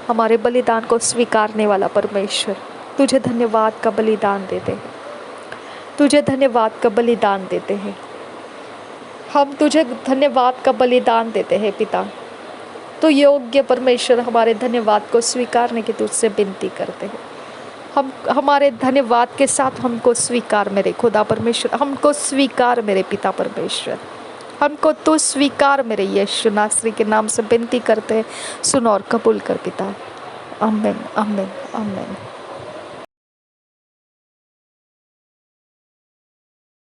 हमारे बलिदान को स्वीकारने वाला परमेश्वर, तुझे धन्यवाद का बलिदान देते हैं, तुझे धन्यवाद का बलिदान देते हैं। हम तुझे धन्यवाद का बलिदान देते हैं पिता। तो योग्य परमेश्वर, हमारे धन्यवाद को स्वीकारने की तुझसे विनती करते हैं। हम हमारे धन्यवाद के साथ हमको स्वीकार मेरे खुदा परमेश्वर, हमको स्वीकार मेरे पिता परमेश्वर, हमको तो स्वीकार मेरे यीशु नासरी के नाम से विनती करते हैं। सुन और कबूल कर पिता। आमीन, आमीन, आमीन।